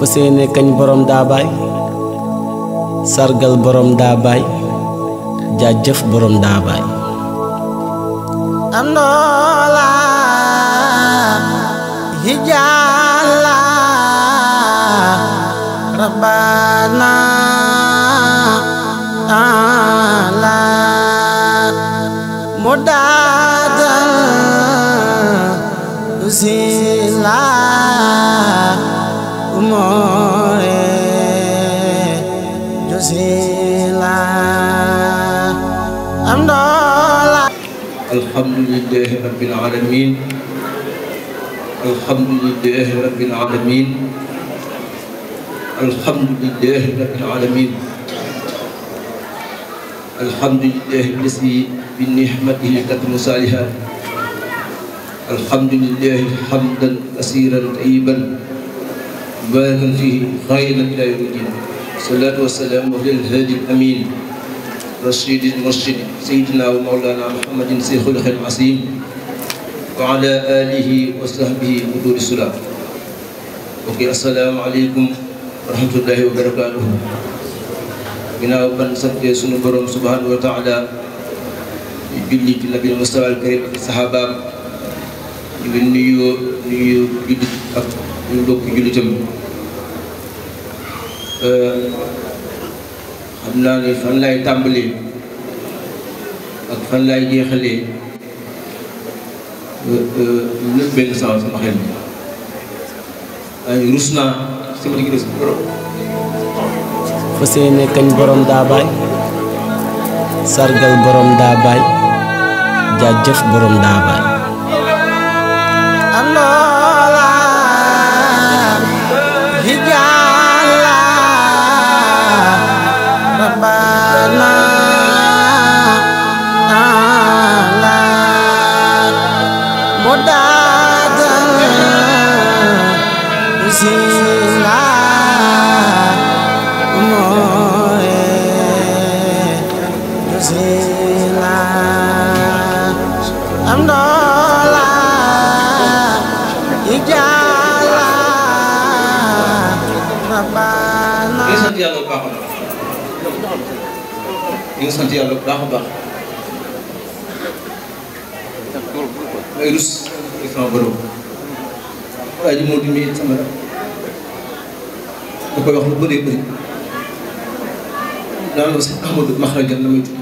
fas yéene kañ borom daa baay sargal borom daa baay jaajëf borom daa baay andola hijala rabbana ala mudadan usila umore josila amdola. alhamdulillahi rabbil alamin alhamdulillahi rabbil alamin alhamdulillahi rabbil alamin alhamdulillahi allazi bi ni'matihi tatimmu salihat alhamdulillahi hamdan kasiran tayyiban mubarakan fihi khairan ila yawmiddin salatu wassalamu ala al-hadi al-amin رشيد المرشد سيدنا ومولانا محمد شيخ الخير العظيم وعلى آله وصحبه ودور السلام. السلام عليكم ورحمة الله وبركاته. ginnaaw ban sante sunu borom subhanahu wa taala julli ci nabi Mustafa al-Karim ak sahabaam ñu ngi nuyu jullit ak ñu mbokk jullitam. xam naa ne fan laay tàmbalee ak fan laay jeexalee lépp benn sens sama xel waaye rus naa sama digg des borom fas yéene kañ borom daa baay sargal borom daa baay jaajëf borom daa baay andola hijala rabbana ala mudadan usila umore usila amdola ijala rabbana. ñu ngi sant yàlla bu baax a baax ñu ngi sant yàlla bu baax a baax may rus ci sama borom waaye ji moo di nuyu sama da koy wax lu bëree bëri naan la si Ahmadou Makhrajan la may tudd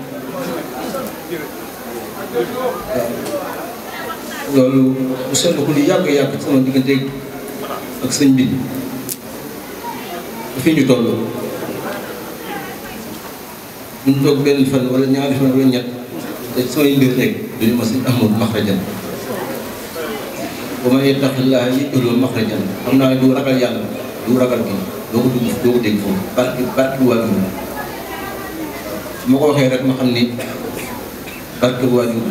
waaw loolu bu seetlu ko lu yàgg sama diggante ak sëñ bi fi ñu toll ñu toog benn fan wala ñaari fan wala ñett te samay mbir rek duñu ma sëñ Ahmadou Makhrajan ba ma yattaqillaaha yaj'al lahu makhrajan xam naa ne du ragal yàlla du ragal gi doo ko dégg foofu barki waajur su ma ko waxee rek ma xam ni barki waajur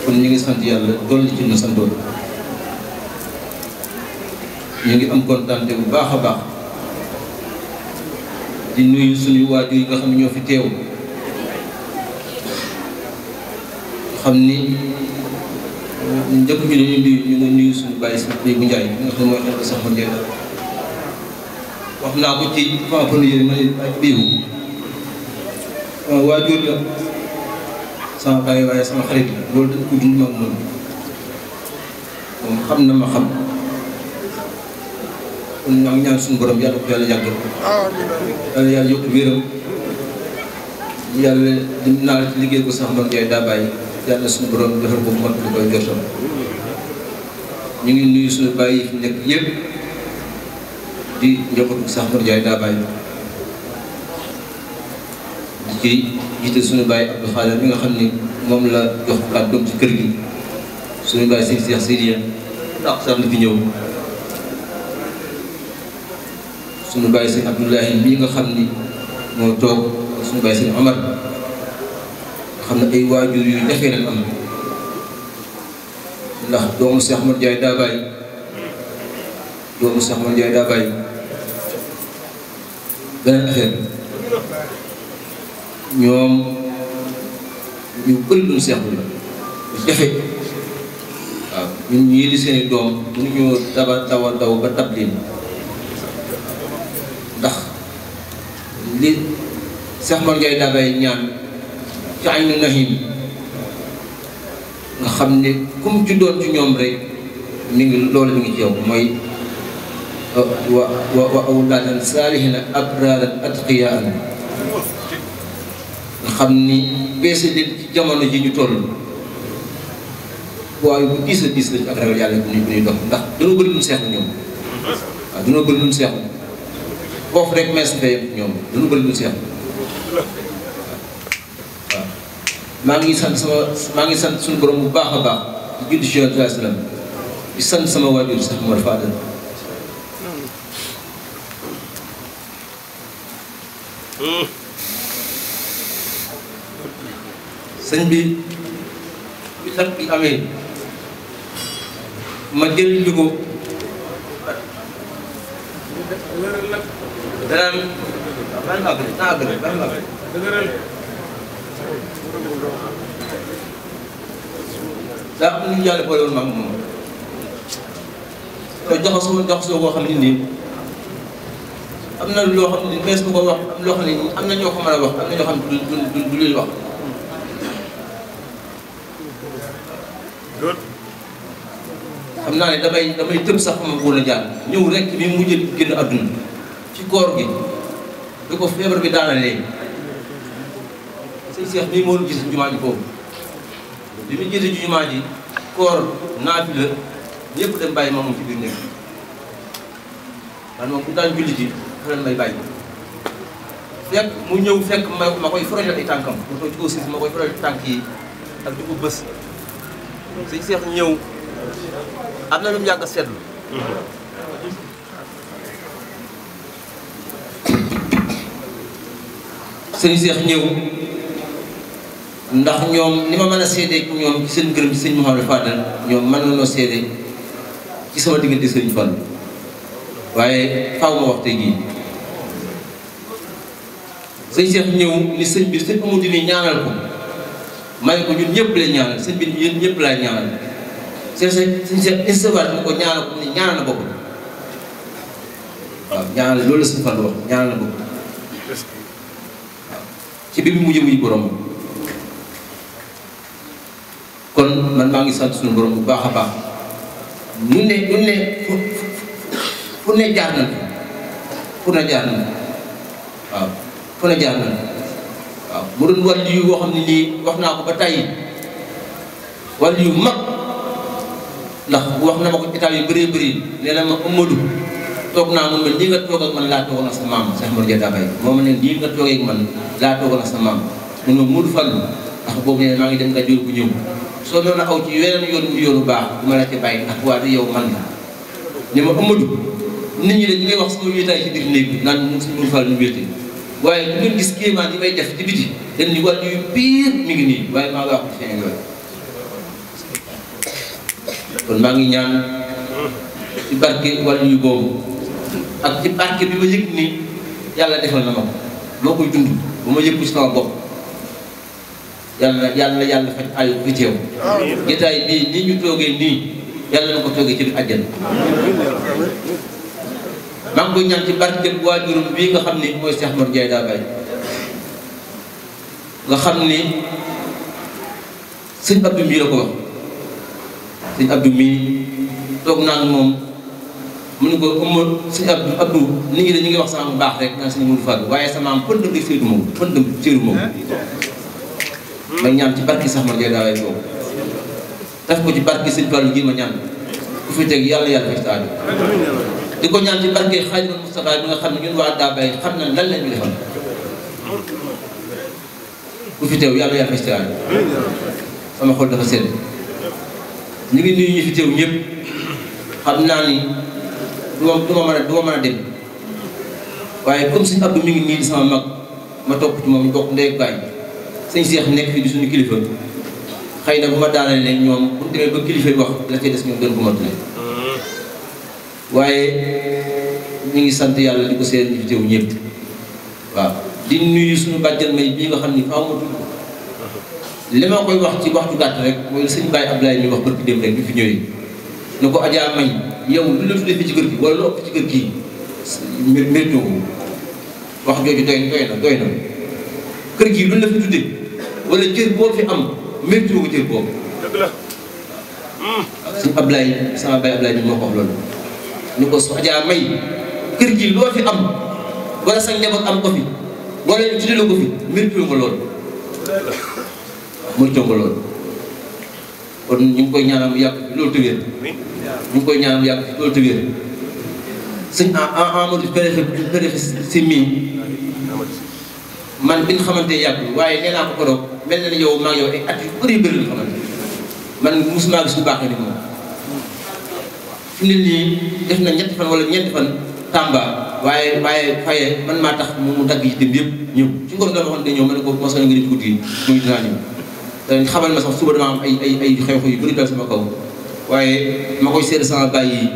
kon ñu ngi sant yàlla dolli ci na santoon ñu ngi am kontaan bu baax a baax di nuyu suñu waajur yi nga xam ne ñoo fi teew xam ni njëkk ñu ne ñu ngi nuyu suñu bàyyi si bu Njaay nga xam ne mooy xel sax ma njëkk wax naa ko ci avant première ma ne ak biibu waajur la sama bàyyi waaye sama xarit loolu dañ ko dund mag moom xam na ma xam kon maa ngi ñaan suñu borom yàlla ko yàlla yàggal yàlla yokk wéram yàlla dim naa ci liggéey ko sax man Njaay daa bàyyi yàlla suñu borom defal ko mat lu koy jotam ñu ngi nuyu suñu bàyyi yi fi nekk yëpp di njabootu sax man Njaay daa bàyyi di ci jiite suñu bàyyi Abdou Khadir bi nga xam ni moom la jox kàddoom ci kër gi suñu bàyyi sëñ Cheikh Sidiya ndax sax na fi ñëw suñu bàyyi sëñ Abdoulahi bii nga xam ni moo toog suñu bàyyi sëñ Omar nga xam ne ay waajur yu defee nañ am ndax doomu Cheikh Ahmad Ndiaye daa bàyyi beneen affaire ñoom ñu bëri luñu seexlu la jafe waaw ñun ñii di seeni doom mënuñoo daw ba dab leen ndax li Cheikh Mor Ndiaye Dabaye ñaan ci Aynu Nahim nga xam ne kum ci doon ci ñoom rek loolu mi ngi ci yow mooy wa awlaadan saalihina abraaran atqiyaan nga xam ni beese leen ci jamono ji ñu toll waaye bu diis lañu ak ragal yàlla bu ñuy dox ndax dañoo bëri lu ñu seexlu ñoom waaw dañoo bëri lu ñu seexlu foofu rek mees fee ñoom dañoo bëri lu ñu seexlu waaw maa ngi sant suñu borom bu baax a baax di julli ci Yonent bi sallam di sant sama waajur sax Mor Fadal sëñ bi sax bi amee ma jël ko danaan daa am lu ñu yàlla boole woon maag moom te jaxasoo koo xam ne nii am na loo xam ne mees bu ko wax am loo xam ne am na ñoo ko mën a wax am na ñoo xam ne du leen wax xam naa ne damay tëb sax ma woon a jaar ñëw rek bi mu mujj génn àdduna ci koor gi da ko feebar bi daanalee sëñ Cheikh nii moo ñu gis jumaa ji foofu bi mu jiite ci jumaa ji koor naafi la ñëpp dem bàyyi ma moom ci biir nekk man moom bu daan julli ji fa leen may bàyyi fekk mu ñëw fekk ma koy foroñal ay tànkam ma koy ci kaw siis ma koy foroñal tànk yi ak di ko bës sëñ Cheikh ñëw am na lu mu yàgg a seetlu sëñ Cheikh ñëw ndax ñoom ni ma mën a seedee ñoom ci seen gërëm ci sëñ Mouhamadou Fadal ñoom mën nañoo seedee ci sama diggante sëñ Fall waaye faaw ma wax tey jii sëñ Cheikh ñëw ni sëñ bi sëñ Amadou ni ñaanal ko may ko ñun ñëpp lay ñaanal sëñ bi yéen ñëpp laay ñaanal sëñ Cheikh istawaat mu ko ñaanal ko ni ñaanal na bopp waaw ñaanal loolu la sëñ Fall wax ñaanal na bopp waaw ci bi mu mujj borom kon man maa ngi sant suñu borom bu baax a baax fu ne jaar na fu ne jaar na waaw fu ne jaar na waaw mu doon wàllu yu boo xam ne nii wax naa ko ba tàyyi wàllu yu mag ndax wax na ma ko état yu bëree bëri nee na ma Amadou toog naa mun ma nii nga toog ak man laa toogoon ak sa maam Cheikh Mor Ndiaye Dabaye moo ma ne nii nga toogee ak man laa toogoon ak sa maam mun ma Modou Fallou ndax boobu nee maa ngi dem nga jor bu ñëw soo doon aw ci weneen yoonu baax du ma la ci bàyyi ndax waa di yow man la ni ma Amadou nit ñi de ñu ngay wax sama wéetaay ci biir néeg bi naan mu suñu Fall ñu wéete waaye bu ngeen gis kéemaan yi may def ci biti dañ ni wàllu yu biir mi ngi nii waaye maa ngi wax ci feeñ yooyu kon maa ngi ñaan ci barke wàllu yu boobu ak ci barke bi ma yëg ni yàlla defal na ma ko loo koy dund ba ma yëg ci sama bopp yàlla faj ayu fi teew jotaay bii nii ñu toogee nii yàlla na ko toogee ci biir àjjana maa ngi koy ñaan ci barke waajuram bii nga xam ni mooy Cheikh Mor Ndiaye Dabaye nga xam ni sëñ Abdou mii la ko wax sëñ Abdou mii toog naa moom mu ne ko sëñ Abdou nit ñi dañu ngi wax sama baax rek naan sëñ Modou Fall waaye sama am pëndam di séedu moom pëndam séedu moom ma ñaan ci barke Cheikh Mor Ndiaye Dabaye boobu daf ko ci barke sëñ Fall gi ma ñaan ku fi teg yàlla fay sa aajo di ko ñaan ci barke Xaadimal Mustafa bi nga xam ne ñun waa Dabaye xam na lan lañu defal ku fi teew yàlla fay sa aajo sama xol dafa sedd ñu ngi nuyu ñu fi teew ñëpp xam naa ni du ma mën a dem waaye comme sëñ Abdou mi ngi nii di sama mag ma topp ci moom ñu bokk ndey baay sëñ Cheikh nekk fii di suñu kilifa xëy na bu ma daanale leen ñoom bu ñu demee ba kilifa yi wax la cay des ñoom gën ko mottali waaye ñu ngi sant yàlla di ko seen ñu fi teew ñëpp waaw di nuyu suñu bàjjan may bii nga xam ni faaw ma tudd li ma koy wax ci waxtu gàtt rek mooy sëñ Baye Abdoulaye mi wax barki dem rek bi fi ñëwee ni ko Adja May yow lu la tuddee fi ci kër gi wala lu ëpp ci kër gii mérito wax jooju doy na kër gii lu la fi tuddee wala cër boo fi am mérito ko cër boobu suñu Ablaye sama baay Ablaye bi moo ko wax loolu ni ko su Adja May kër gii loo fi am wala sa njaboot am ko fi wala ñu tuddee la ko fi mérito nga loolu kon ñu ngi koy ñaanal mu yàgg fi loolu tëwéer sëñ Amadou Péréfe si mii man bi nga xamante yàgg waaye nee naa ko ko doog mel na ni yow maa ngi yow ay at yu bëri la xamante man mosuma gis bu baaxee ni moom fi mu ne nii def na ñetti fan wala ñeenti fan Tamba waaye faye man maa tax mu dagg yi dem yëpp ñëw ci ngor nga waxoon ne ñëw ma ne ko mosoon nga def guddi muy dinaa ñëw te xamal ma sax suba dama am ay xew-xew yu bëri dal sama kaw waaye ma koy seede sama bàyyi yi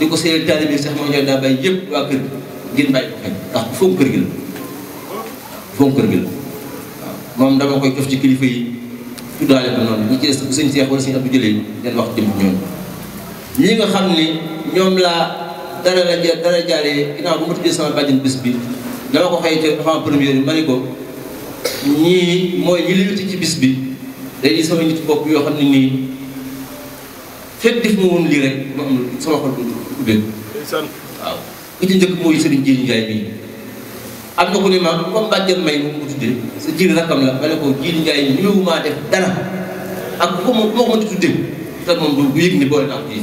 di ko seede taalibe sax moo ñëw daa bàyyi yëpp waa kër gi ngeen bàyyi ko xel ndax fonk kër gi la waaw moom dama koy jof ci kilifa yi tuddaale ko noonu ñi ci des bu sëñ Seex wala sëñ Abdou jëlee leen wax jëm ñoom ñi nga xam ni ñoom laa dara jaale ginnaaw bu ma tuddee sama bàjjen bés bi dama ko xëy ci avant première yi ma ne ko ñii mooy ñi li ci bis bi day di sama nit bopp yoo xam ne nii fekk def ma woon lii rek ma am sama xol du ubbee waaw ku ci njëkk mooy Serigne Djili Ndiaye mii am na ko ni ma comme bàjjen may moom ko tuddee sa Djili rakkam la ma ne ko Djili Ndiaye ñëw maa def dara ak ku ma ko tuddee te moom du yëg ni boole naa ko ji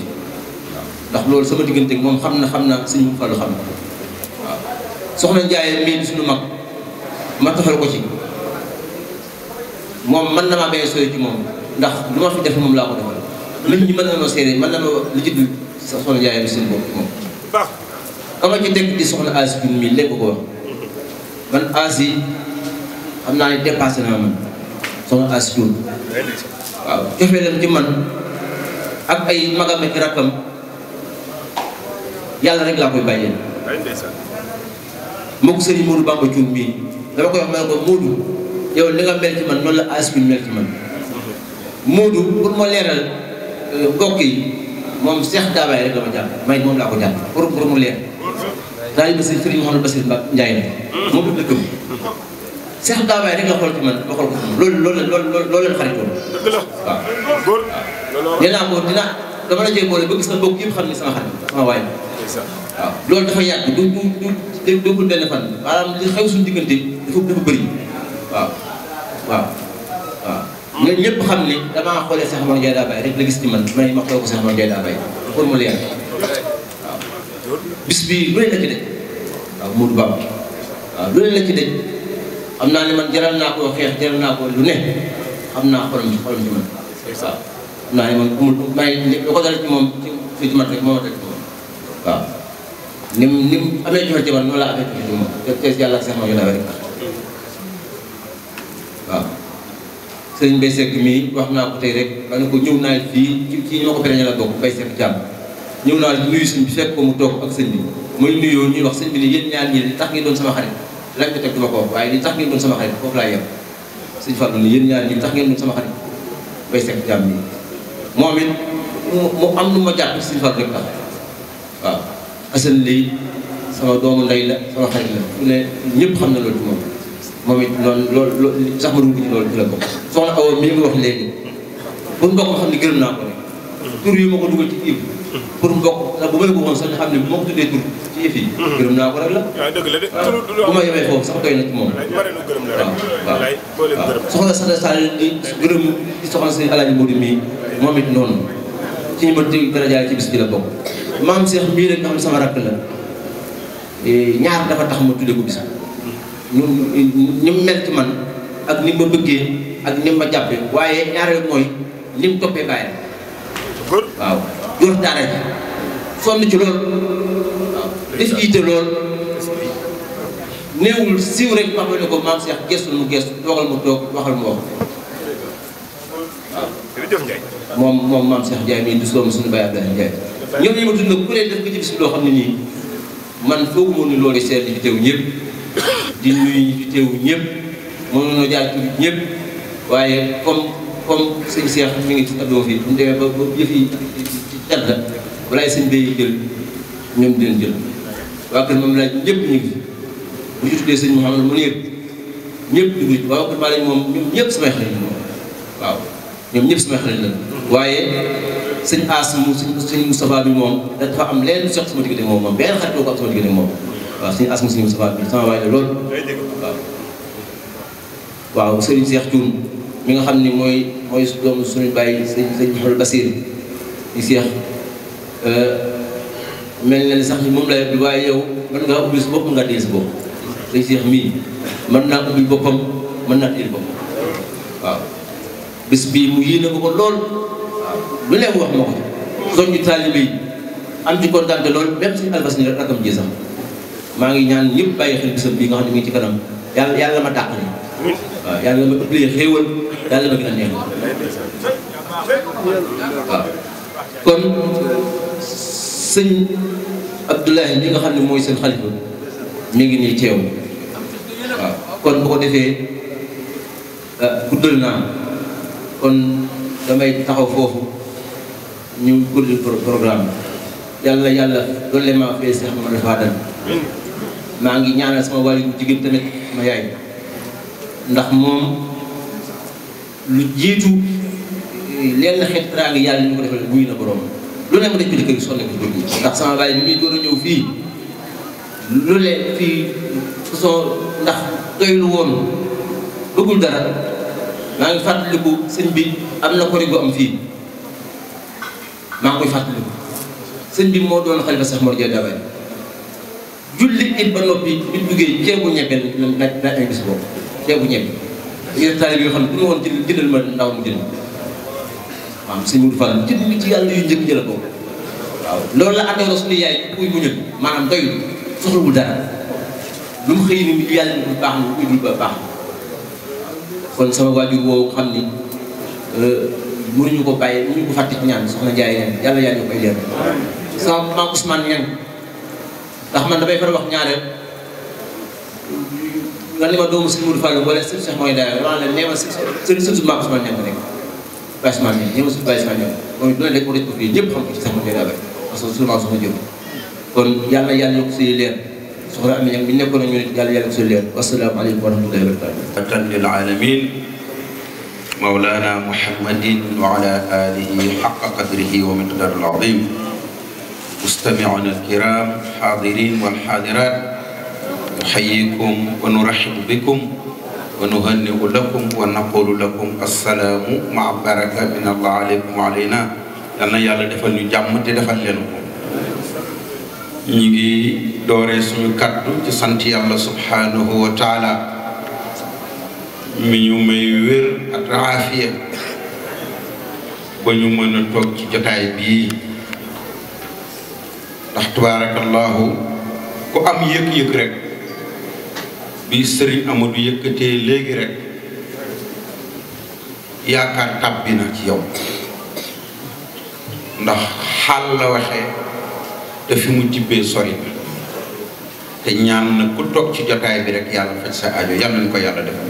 ndax loolu sama diggante ak moom xam na suñu Fallu xam na waaw soxna Ndiaye mii di suñu mag ma taxal ko ci moom mën na maa béy sooy ci moom ndax lu ma fi def moom laa ko defal nit ñi mën na ma seede mën na ma li ci dul soxna Ndiaye bi seen bopp moom ka ma ci teg di soxna Asi Jun mii léegi ko wax man Asi xam naa ne dépassé naa man soxna Asi Jun waaw jofee leen ci man ak ay magam ak rakkam yàlla rek laa koy bàyyee moo ko sëriñ Modou Bamba Jun mii dama koy wax ma ne ko Modou yow li nga mel ci man noonu la Asi Jun mel ci man Modou pour ma leeral mbokk yi moom Cheikh Dabaye rek la ma jàpp may moom laa ko jàpp pour mu leer daal di ba sëriñ Mouhamadou Bassir Ndiaye la moom la dëkkam Cheikh Dabaye rek la xool ci man ma xool ko loolu leen xaritoon waaw nee naa ko dama la jëy boole ba gis na mbokk yëpp xam ni sama xarit sama waay waaw loolu dafa yàgg du dogul benn fan maanaam li xew suñu diggante dafa bëri waaw ñun ñëpp xam ni damaa xoolee Cheikh Mor Ndiaye Dabaye rek la gis ci man may ma xool ko Cheikh Mor Ndiaye Dabaye pour mu leer waaw bis bi lu ne la ci dej waaw Modou Bamba waaw lu ne la ci dej xam naa ne man jaral naa ko xeex jaral naa ko lu ne xam naa xolam ci man waaw xam naa ne man amul may lu ko dal ci moom ci man rek moo dal ci moom waaw ni mu amee joxe ci man noonu laa amee joxe ci moom te yàlla ak Cheikh Mor Ndiaye Dabaye rek waaw sëriñ Mbaye Seck mii wax naa ko tey rek ma ne ko ñëw naa fii ci ñoo ko pereñe la bokk Mbaye Seck jàmm ñëw naa nuyu sëñ bi fekk ko mu toog ak sëñ bi muy nuyoo ñuy wax sëñ bi ni yéen ñaar ñi li tax ngeen doon sama xarit lañ ko teg duma ko wax waaye li tax ngeen doon sama xarit foofu laa yem sëñ Fallou ni yéen ñaar ñi li tax ngeen doon sama xarit Mbaye Seck jàmm mii moom it mu am lu ma jàpp sëñ Fallou rek tax waaw Assane lay sama doomu ndey la sama xarit la ne ñëpp xam na loolu ci moom it noonu loolu sax ma dugg ci loolu ci la bokk soxna Awa mi ngi wax léegi pour mbokk xam ne gërëm naa ko rek tur yi ma ko dugal ci yëf pour mbokk ndax bu may ko woon sax nga xam ne bu ma ko tuddee tur ci yëf yi gërëm naa ko rek la bu ma yemee foofu sax doy na ci moom waaw soxna Sada Sall di gërëm di soxna si Alaaji Modou mii moom it noonu ci ñu ma dara jaay ci bis bi la bokk maam Cheikh mii rek nga xam ne sama rakk la ñaar dafa tax ma tuddee ko bis ni mu mel ci man ak ni ma bëggee ak ni ma jàppee waaye ñaareel mooy ni mu toppee bàyyi waaw yor daara ji sonn ci lool waaw def jiite lool néewul siiw rek wax ne ko maam Cheikh gestu mu gestu toogal mu toog waxal mu wax waaw moom maam Cheikh Ndiaye mii du doomu suñu baay Abdoulaye Ndiaye ñoom ñi ma tudd nag ku ne def ko ci bis bi loo xam ne nii man foogu moom ni loolu seet di fi teew ñëpp di nuyu ñi fi teew ñëpp mënuñoo jaar ci ñëpp waaye comme sëñ Cheikh mi ngi ci addoo fii bu ñu demee ba yëf yi jat la walaay sëñ bay jël ñoom di leen jël waa kër moom laaj ñëpp ñu ngi fi bu ñu tuddee sëñ Mouhamadou Mounir ñëpp dugg ci waa kër maa lañ moom ñoom ñëpp samay xarit la moom waaw ñoom ñëpp samay xarit la waaye sëñ As mu sëñ Moustapha bi moom dafa am leen lu sox sama diggante moom benn xarit boo ko am sama diggante moom waaw sëñ As mu sëñ Moustapha bi sama waay la loolu waaw sëriñ Cheikh Thioune mi nga xam ni mooy doomu suñu bàyyi sëñ Mouhamadou Bassir di Cheikh mel na ni sax ni moom lay waaye yow mën ngaa ubbi sa bopp mën ngaa téye sa bopp sëñ Cheikh mii mën naa ubbi boppam mën naa téye boppam waaw bis bii mu yéene ko lool waaw lu ne mu wax ma ko soññu taalibe yi am ci kontaante lool même suñu albas ni rakam ji sax maa ngi ñaan ñëpp bàyyi xel bisam bii nga xam ne mu ngi ci kanam yàlla ma tàq ni waaw yàlla ma ëpplee xéewal yàlla ma gën a neex waaw kon sëñ Abdoulaye li nga xam ne mooy seen xalifa mi ngi nii teew waaw kon bu ko defee guddal naa kon damay taxaw foofu ñu guddi programme yàlla doole maa fee Cheikh Mamadou Fadal maa ngi ñaanal sama waajur jigéen tamit ma yaay ndax moom lu jiitu lenn xeet teraanga yàlla ñu ko defal wuy na borom lu ne ma def ci kër gi sonne ko ci jóg ndax sama baay bi muy door a ñëw fii lu leen fii façon ndax doylu woon bëggul dara maa ngi fàttaliku sëñ bi am na ko rigo am fii maa ngi koy fàttaliku sëñ bi moo doon xalifa Cheikh Mor Dia Dabay julli it ba noppi bi duggee ceebu ñebe na ay bis boobu ceebu ñebe yéen taalib yoo xam ne bu ñu woon jëndal ma ndaw mu jënd waaw sëñ Moudou Fall jënd mi ci yàlla yu njëkk jëla ko waaw loolu la àndoon na suñu yaay kuy mu ñëw maanaam doylu soxlawul dara lu mu xëy ni yàlla ni baax na kuy dul ba baax na kon sama waajur woowu xam ni mënuñu ko bàyyi mënuñu ko fàtte ci ñaan soxna Njaay neen yàlla yàlla ñu koy leer sama maam Ousmane Niang ndax man damay faral wax ñaareel nga ne ma doomu sëñ Moudou Fall wala sëñ Cheikh mooy daal wax ne nee ma sëñ sëñ maam Ousmane Niang nekk Baye Ousmane Niang nee ma sëñ Baye Ousmane Niang moom it dina lekk ko def ko fii ñëpp xam ko ci Cheikh mooy daal parce que sûrement soxna jëm kon yàlla yokk suy leer soxna Amy Niang bi nekkoon nañu nit yàlla yokk suy leer wasalaamaaleykum wa rahmatullahi wa barakatuh lil alamin mawlana muhammadin wa ala alihi haqqa qadrihi wa miqdaril azim mustami'una al-kiram hadirin wal hadirat nuhayyikum wa nurahhibu bikum wa nuhanni'u lakum wa naqulu lakum assalamu ma'a baraka min Allah alaykum wa alayna yal na yàlla defal ñu jàmm te defal leen ko ñu ngi dooree suñu kaddu ci sant yàlla subhanahu wa taala mi ñu may wér ak raafiya ba ñu mën a toog ci jotaay bii ndax tabarakallahu ku am yëg-yëg rek bi sëriñ Amadou yëkkatee léegi rek yaakaar tàbbi na ci yow ndax xaal la waxee te fi mu tibbee sori na te ñaan na ku toog ci jotaay bi rek yàlla faj sa aajo yàlla nañ ko yàlla defal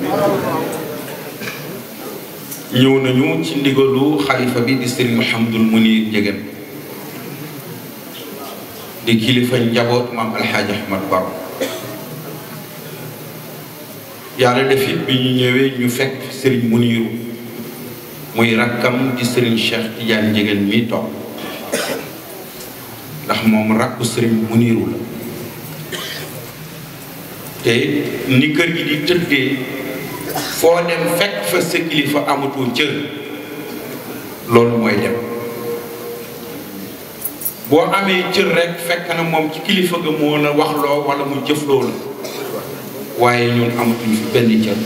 ñëw nañu ci ndigalu xalifa bi di sëriñ Mouhamadul Mounir Ndiéguène di kilifa njaboot maam alxaaji Ahmad Baro yàlla def it bi ñu ñëwee ñu fekk sëriñ Mouniru muy rakkam di sëriñ Cheikh Tidiane Ndiéguène mii toog ndax moom rakku sëriñ Mouniru la te ni kër gi di tëddee foo dem fekk fa sa kilifa amatul cër loolu mooy dem boo amee cër rek fekk na moom ci kilifa ga moo la waxloo wala mu jëfloo la waaye ñun amatuñu fi benn cër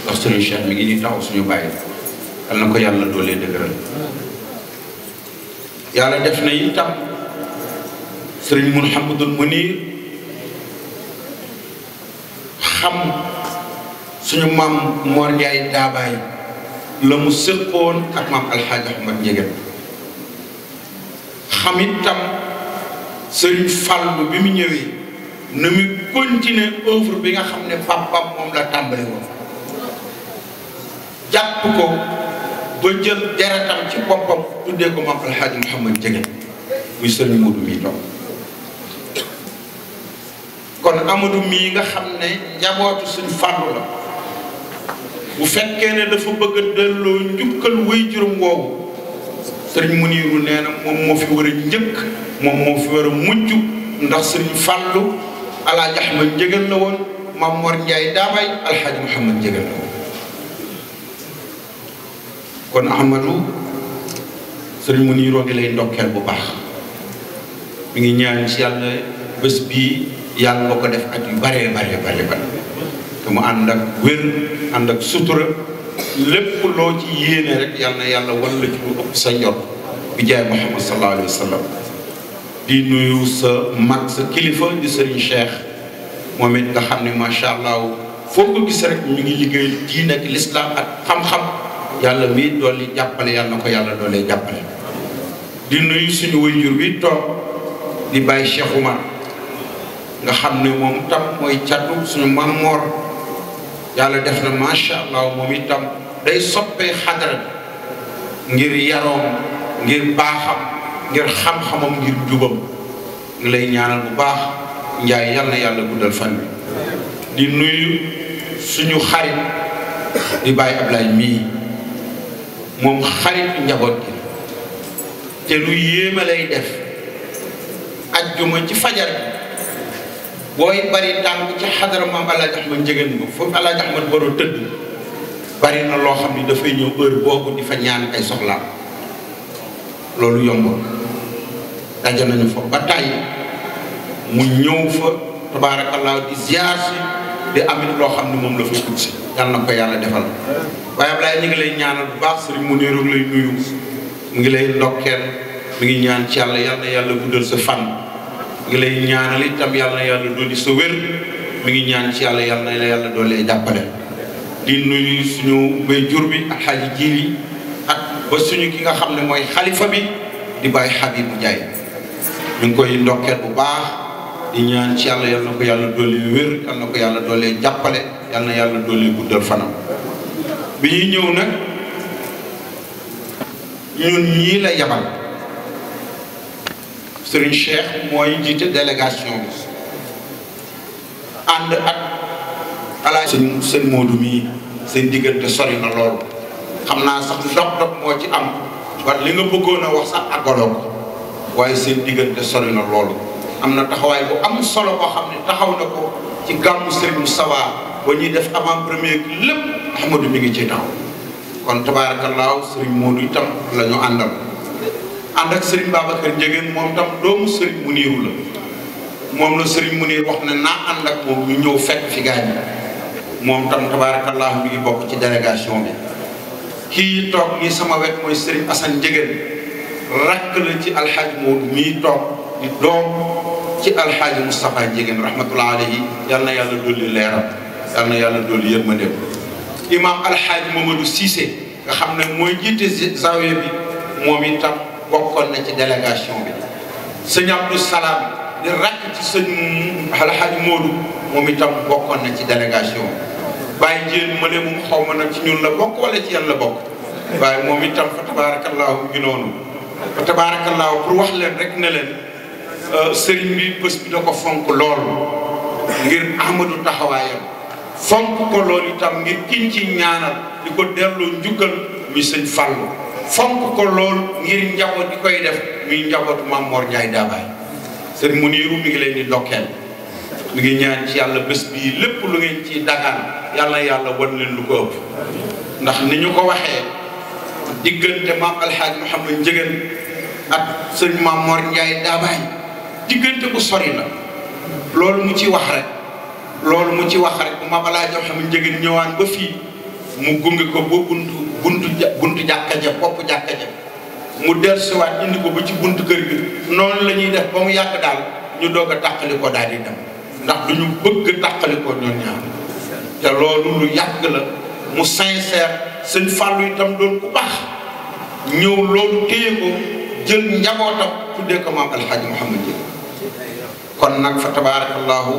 ndax suñu Cheikh mi ngi ni taxaw suñu bàyyi yal na ko yàlla doolee dëgëral yàlla def na itam sëriñ Mouhamadul Mounir xam suñu maam Mor Ndiaye Daabaay la mu sëqoon ak maam alxaaji Ahmad Ndiéguène xam itam sëriñ Fallu bi mu ñëwee na mu continuer œuvre bi nga xam ne papam moom la tàmbali woon jàpp ko ba jël deretam ci boppam tuddee ko maam alxaaji Mouhamad Ndiéguène muy sëriñ Modou mii toog kon Amadou mii nga xam ne njabootu suñ Fàllu la bu fekkee ne dafa bëgg a delloo njukkal way juróom woowu sëriñ Muniiru nee na moom moo fi war a njëkk moom moo fi war a mujj ndax sëriñ Fàllu Alaaji Ahmad Njëgal la woon Maam Mor Njaay Daabay Alxaaji Muhammad Njëgal la woon kon Ahmadou sëriñ Muniiru ngi lay ndokkeel bu baax mi ngi ñaan ci yàlla bés bii yàlla nga ko def at yu bare te mu ànd ak wér ànd ak sutura lépp loo ci yéene rek yàlla na yàlla wan la ci lu ëpp sa njort bi jaay Muhammad sallallahu alayhi wa sallam di nuyu sa mag sa kilifa di sëriñ Cheikh moom it nga xam ne macha allah foo ko gis rek ñu ngi liggéey diine ak lislaam ak xam-xam yàlla mii dolli jàppale yàlla na ko yàlla doolee jàppale di nuyu suñu waajur wi toog di bàyyi Cheikh Oumar nga xam ne moom tam mooy catu suñu Maam Mor yàlla def na macha allah moom itam day soppee xadara ngir yaroom ngir baaxam ngir xam-xamam ngir jubam ngi lay ñaanal bu baax Njaay yal na yàlla guddal fan bi di nuyu suñu xarit di bàyyi Ablaye mii moom xarit njaboot gi te lu yéeme lay def ajjuma ci fajar bi booy bari tànk ci xadara maam Alaaji Ahmad Njëgal ba foofu Alaaji Ahmad Baro tëdd bari na loo xam ni dafay ñëw heure boobu di fa ñaan ay soxlaam loolu yomb daje nañu fa ba tàyyi mu ñëw fa tabaarakallaa di ziar si di amit loo xam ne moom la fa tudd si yal na ko yàlla defal waaye Ablaye ñu ngi lay ñaanal bu baax sëriñ Muniiru lay nuyu mu ngi lay ndokkeel mi ngi ñaan ci yàlla yal na yàlla guddal sa fan ngi lay ñaanal itam yàlla na yàlla dooli sa wér mi ngi ñaan ci yàlla yàlla na yàlla doolee jàppale di nuyu suñu bay jur bi ak xaaji jiili ak ba suñu ki nga xam ne mooy xalifa bi di bàyyi Habibu Njaay ñu ngi koy ndokkeel bu baax di ñaan ci yàlla yàlla na ko yàlla doolee wér yàlla na ko yàlla doolee jàppale yàlla na yàlla doolee guddal fanam bi ñuy ñëw nag ñun ñii la yabal Serigne Cheikh mooy jiite délégation bi ànd ak Alaaji sëñ Modou mii seen diggante sori na loolu xam naa sax dog-dog moo ci am war li nga bëggoon a wax sax àggaloo ko waaye seen diggante sori na loolu am na taxawaay bu am solo boo xam ne taxaw na ko ci gàmmu Serigne Moustapha ba ñuy def avant premier lépp Ahmadou mi ngi ciy taxaw kon tabaarakallaahu Serigne Modou itam la ñu àndal ànd ak Serigne Babacar Njëgeen moom tam doomu Serigne Muniiru la moom la Serigne Muniiru wax ne naa ànd ak moom ñu ñëw fekk fi gaañ moom tam tabaarakallaahu mi ngi bokk ci délégation bi kii toog nii sama wet mooy Serigne Assane Njëgeen rakk la ci alxaaji Modou mii toog di doom ci alxaaji Moustapha Njëgeen rahmatullah alayhi yal na yàlla dolli leeram yal na yàlla dolli yërmandeem imam alxaaji Mamadou Cissé nga xam ne mooy jiite zawiya bi moom itam bokkoon na ci délégation bi sëñ Abdou Salam di rakk ci sëñ alxaaji Modou moom itam bokkoon na ci délégation bàyyi jéen ma ne moom xaw ma nag ci ñun la bokk wala ci yan la bokk waaye moom itam fa tabaarakallaahu gi noonu fa tabaarakallaahu pour wax leen rek ne leen sëriñ bi bés bi da ko fonk lool ngir Ahmadou taxawaayam fonk ko loolu itam ngir kiñ ci ñaanal di ko delloo njukkal muy sëñ Fallu fonk ko lool ngir njaboot di koy def muy njabootu Maam Mor Njaay Daabaay sëriñ Muniiru mi ngi leen di ndokkeel mi ngi ñaan ci yàlla bés bii lépp lu ngeen ci dagaan yàlla wan leen lu ko ëpp ndax ni ñu ko waxee diggante maam alxaaji Muhammad Njëgeen ak sëñ Maam Mor Njaay Daabaay diggante bu sori la loolu mu ci wax rek bu maam alxaaji Muhammad Njëgeen ñëwaan ba fii mu gunge ko ba buntu jàkka ja bopp jàkka ja mu dellusiwaat indi ko ba ci buntu kër gi noonu la ñuy def ba mu yàgg daal ñu doog a tàqali ko daal di dem ndax duñu bëgg tàqali ko ñoom ñaar te loolu lu yàgg la mu sincère sëñ Fallou itam doon ku baax ñëw loolu téye ko jël njabootam tuddee ko maam alxaaji Muhammad Njëgeen kon nag fa tabaarakallaahu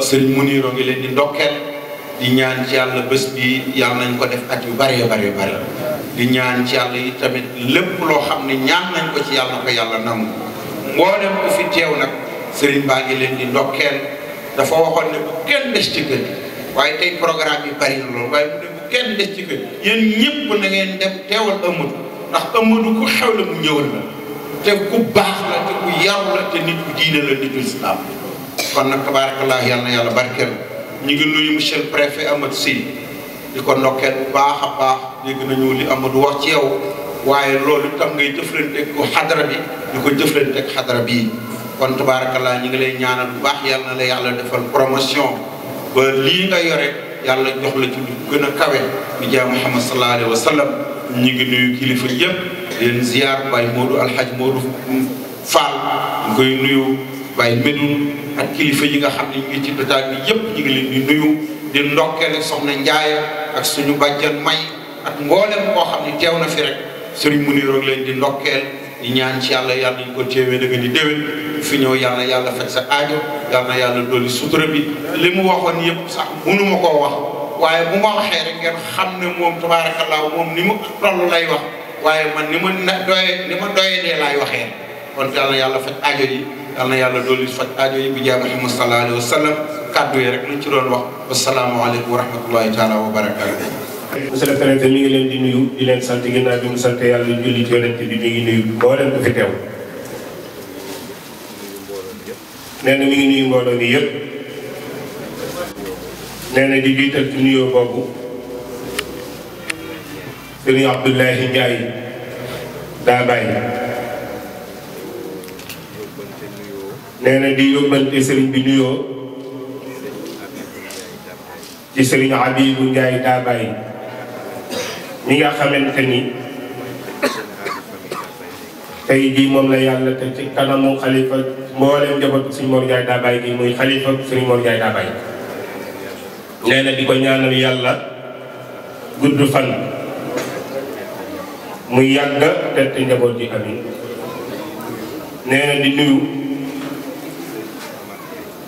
sëriñ Muniiru ngi leen di ndokkeel di ñaan ci yàlla bés bi yàlla nañ ko def at yu bare di ñaan ci yàlla yi tamit lépp loo xam ne ñaan nañ ko ci yàlla na ko yàlla nangu mboolem ku fi teew nag sëriñ baa ngi leen di ndokkeel. dafa waxoon ne bu kenn des ci kër waaye tey programme yi bari na loolu waaye mu ne bu kenn des ci kër yéen ñëpp na ngeen dem teewal Amadou ndax Amadou ku xew la mu ñëwal la te ku baax la te ku yaru la te nit ku diine la nitu islam kon nag tabarakallah yàlla na yàlla barkeel ñu ngi nuyu monsieur le préfet Amadou Sy di ko ndokkeel bu baax a baax dégg nañu li Amadou wax ci yow waaye loolu itam ngay jëflanteeg ko xadara bi di ko jëflanteeg xadara bii kon tabarakallah ñi ngi lay ñaanal bu baax yàlla na la yàlla defal promotion ba lii nga yore yàlla jox la ci lu gën a kawe bi jaay Muhammad sallallahu alayhi wa sallam ñi ngi nuyu kilifa yëpp leen ziar Baye Modou Alhaji Modou Fall ñu koy nuyu Baye Medoune ak kilifa yi nga xam ne ñu ngi ci dotaat bi yëpp ñu ngi leen di nuyu di ndokkeel soxna Ndiaye ak suñu bàjjan May ak mboolem koo xam ne teew na fi rek Serigne Mounirou leen di ndokkeel di ñaan ci yàlla yàlla ñu ko teewee da nga di déwén fi ñëw yàlla yàlla faj sa aajo yàlla na yàlla dolli sutura bi li mu waxoon yëpp sax mënuma koo wax waaye bu ma waxee rek ngeen xam ne moom tabaarakallaa moom ni mu toll lay wax waaye man ni ma doyee dee laay waxee kon yàlla na yàlla faj aajo yi yàlla na yàlla dolli faj aajo yi bi jaay Muhammad sallallahu alayhi wa sallam kàddu yi rek lañ ci doon wax wasalaamualeykum wa rahmatullahi taala wa barakaatu. monsieur le président mi ngi leen di nuyu di leen sant ginnaaw bi mu sant yàlla julli ci yonent bi mi ngi nuyu mboolem ko fi teew nee na mi ngi nuyu mbooloo mi yëpp nee na di jiital ci nuyoo boobu sëriñ Abdoulahi Ndiaye daa bàyyi nee na di yóbbante sëriñ bi nuyoo ci sëriñ Habibou Ndiaye daa bàyyi ñi nga xamante ni tey jii moom la yàlla te ci kanamu xalifa mboolem njabootu Sëriñ Mor Ndiaye daa bàyyi gi muy xalifa Sëriñ Mor Ndiaye daa bàyyi nee na di ko ñaanal yàlla gudd fan muy yàgg te njaboot ji amin nee na di nuyu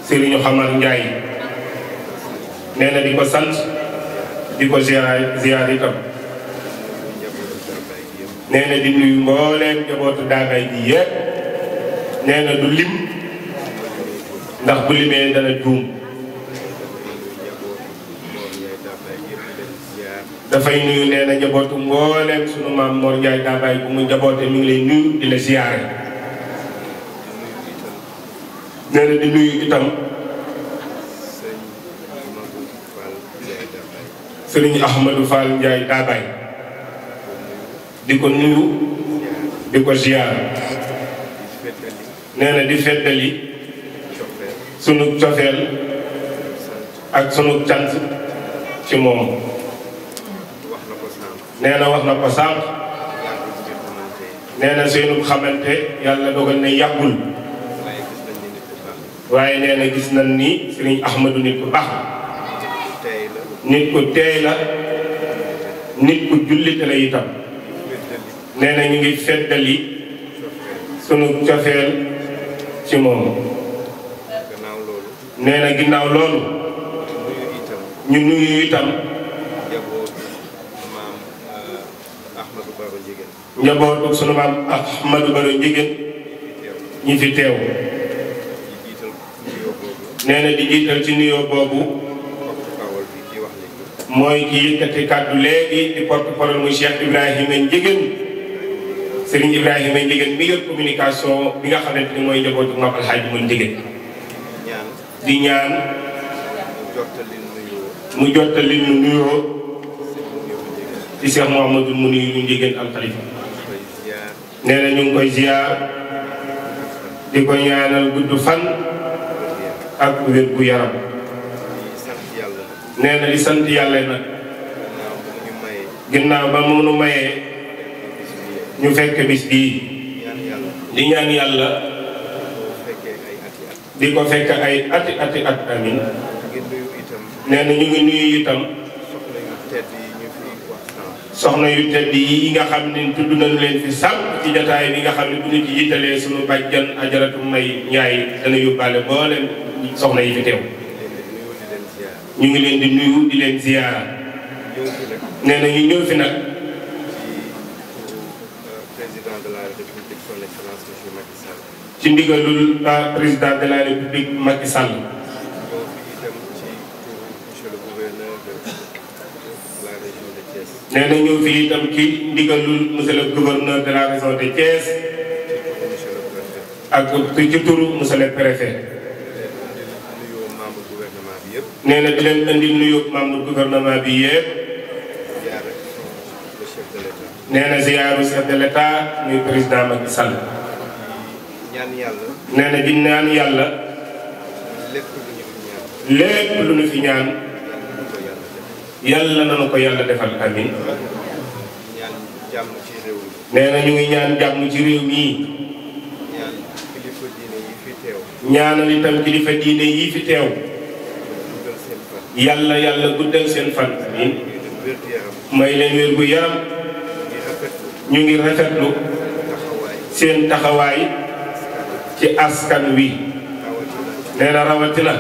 Sëriñ Xamar Ndiaye nee na di ko sant di ko ziar itam nee na di nuyu mbooleem njabootu daabay gi yëpp nee na du lim ndax bu limee dana juum dafay nuyu nee na njabootu mbooleem sunu maam Mor Ndiaye daabay bu mu njaboote mi ngi lay nuyu di la ziare nee na di nuyu itam Sëriñ Ahmadou Fall Ndiaye daabay di ko nuyu di ko ziar nee na di feddali sunu cofeel ak sunu cant ci moom nee na wax na ko sànq nee na seenu xamante yàlla dogal na yàggul waaye nee na gis nañ ni Sëriñ Ahmadou nit ku baax nit ku teey la nit ku jullite la itam nee na ñu ngi feddali sunu cofeel ci moom nee na ginnaaw loolu ñu nuyu itam njabootu sunu maam Ahmadou Baro Njigéen ñi fi teew nee na di jiital ci nuyoo boobu mooy ki yëkkati kàddu léegi di porte-parole muy Cheikh Ibrahima Njigéen Serigne Ibrahima Njigéen mi yor communication bi nga xamante ni mooy njabootu Maam Alxaaji mu Njigéen di ñaan mu jottali nu nuyoo ci Cheikh Mouhamadou mu nuyu Njigéen al Khalifa nee na ñu ngi koy ziar di ko ñaanal gudd fan ak wér gu yaram nee na di sant yàlla nag ginnaaw ba mu nu mayee ñu fekk bis bii di ñaan yàlla di ko fekk ay ati at amin nee na ñu ngi nuyu itam soxna yu tedd yi nga xam ne tudd nañu leen fi sànq ci jataay bi nga xam ne bu ñu ci jiitalee sunu bàjjan Ajaratu May Njaay dana yóbbaale mboolem soxna yi fi teew ñu ngi leen di nuyu di leen ziyaara nee na ñu ñëw fi nag ci ndigalul président de la république Macky Sall. nee na ñëw fii itam ci ndigalul monsieur le gouverneur de la région de Thiès ak ci turu monsieur le préfet. nee na di leen indi nuyu membre gouvernement bi yëpp. nee na ziyaaru chef de l'état muy président Macky Sall. nee na di ñaan yàlla lépp lu ñu fi ñaan yàlla na ko yàlla defal amin. nee na ñu ngi ñaan jàmm ci réew mi. ñaanal itam kilifa diine yi fi teew. yàlla guddal seen fan amin. may leen wér gu yaram. ñu ngi rafetlu seen taxawaay ci askan wi. nee na rawatina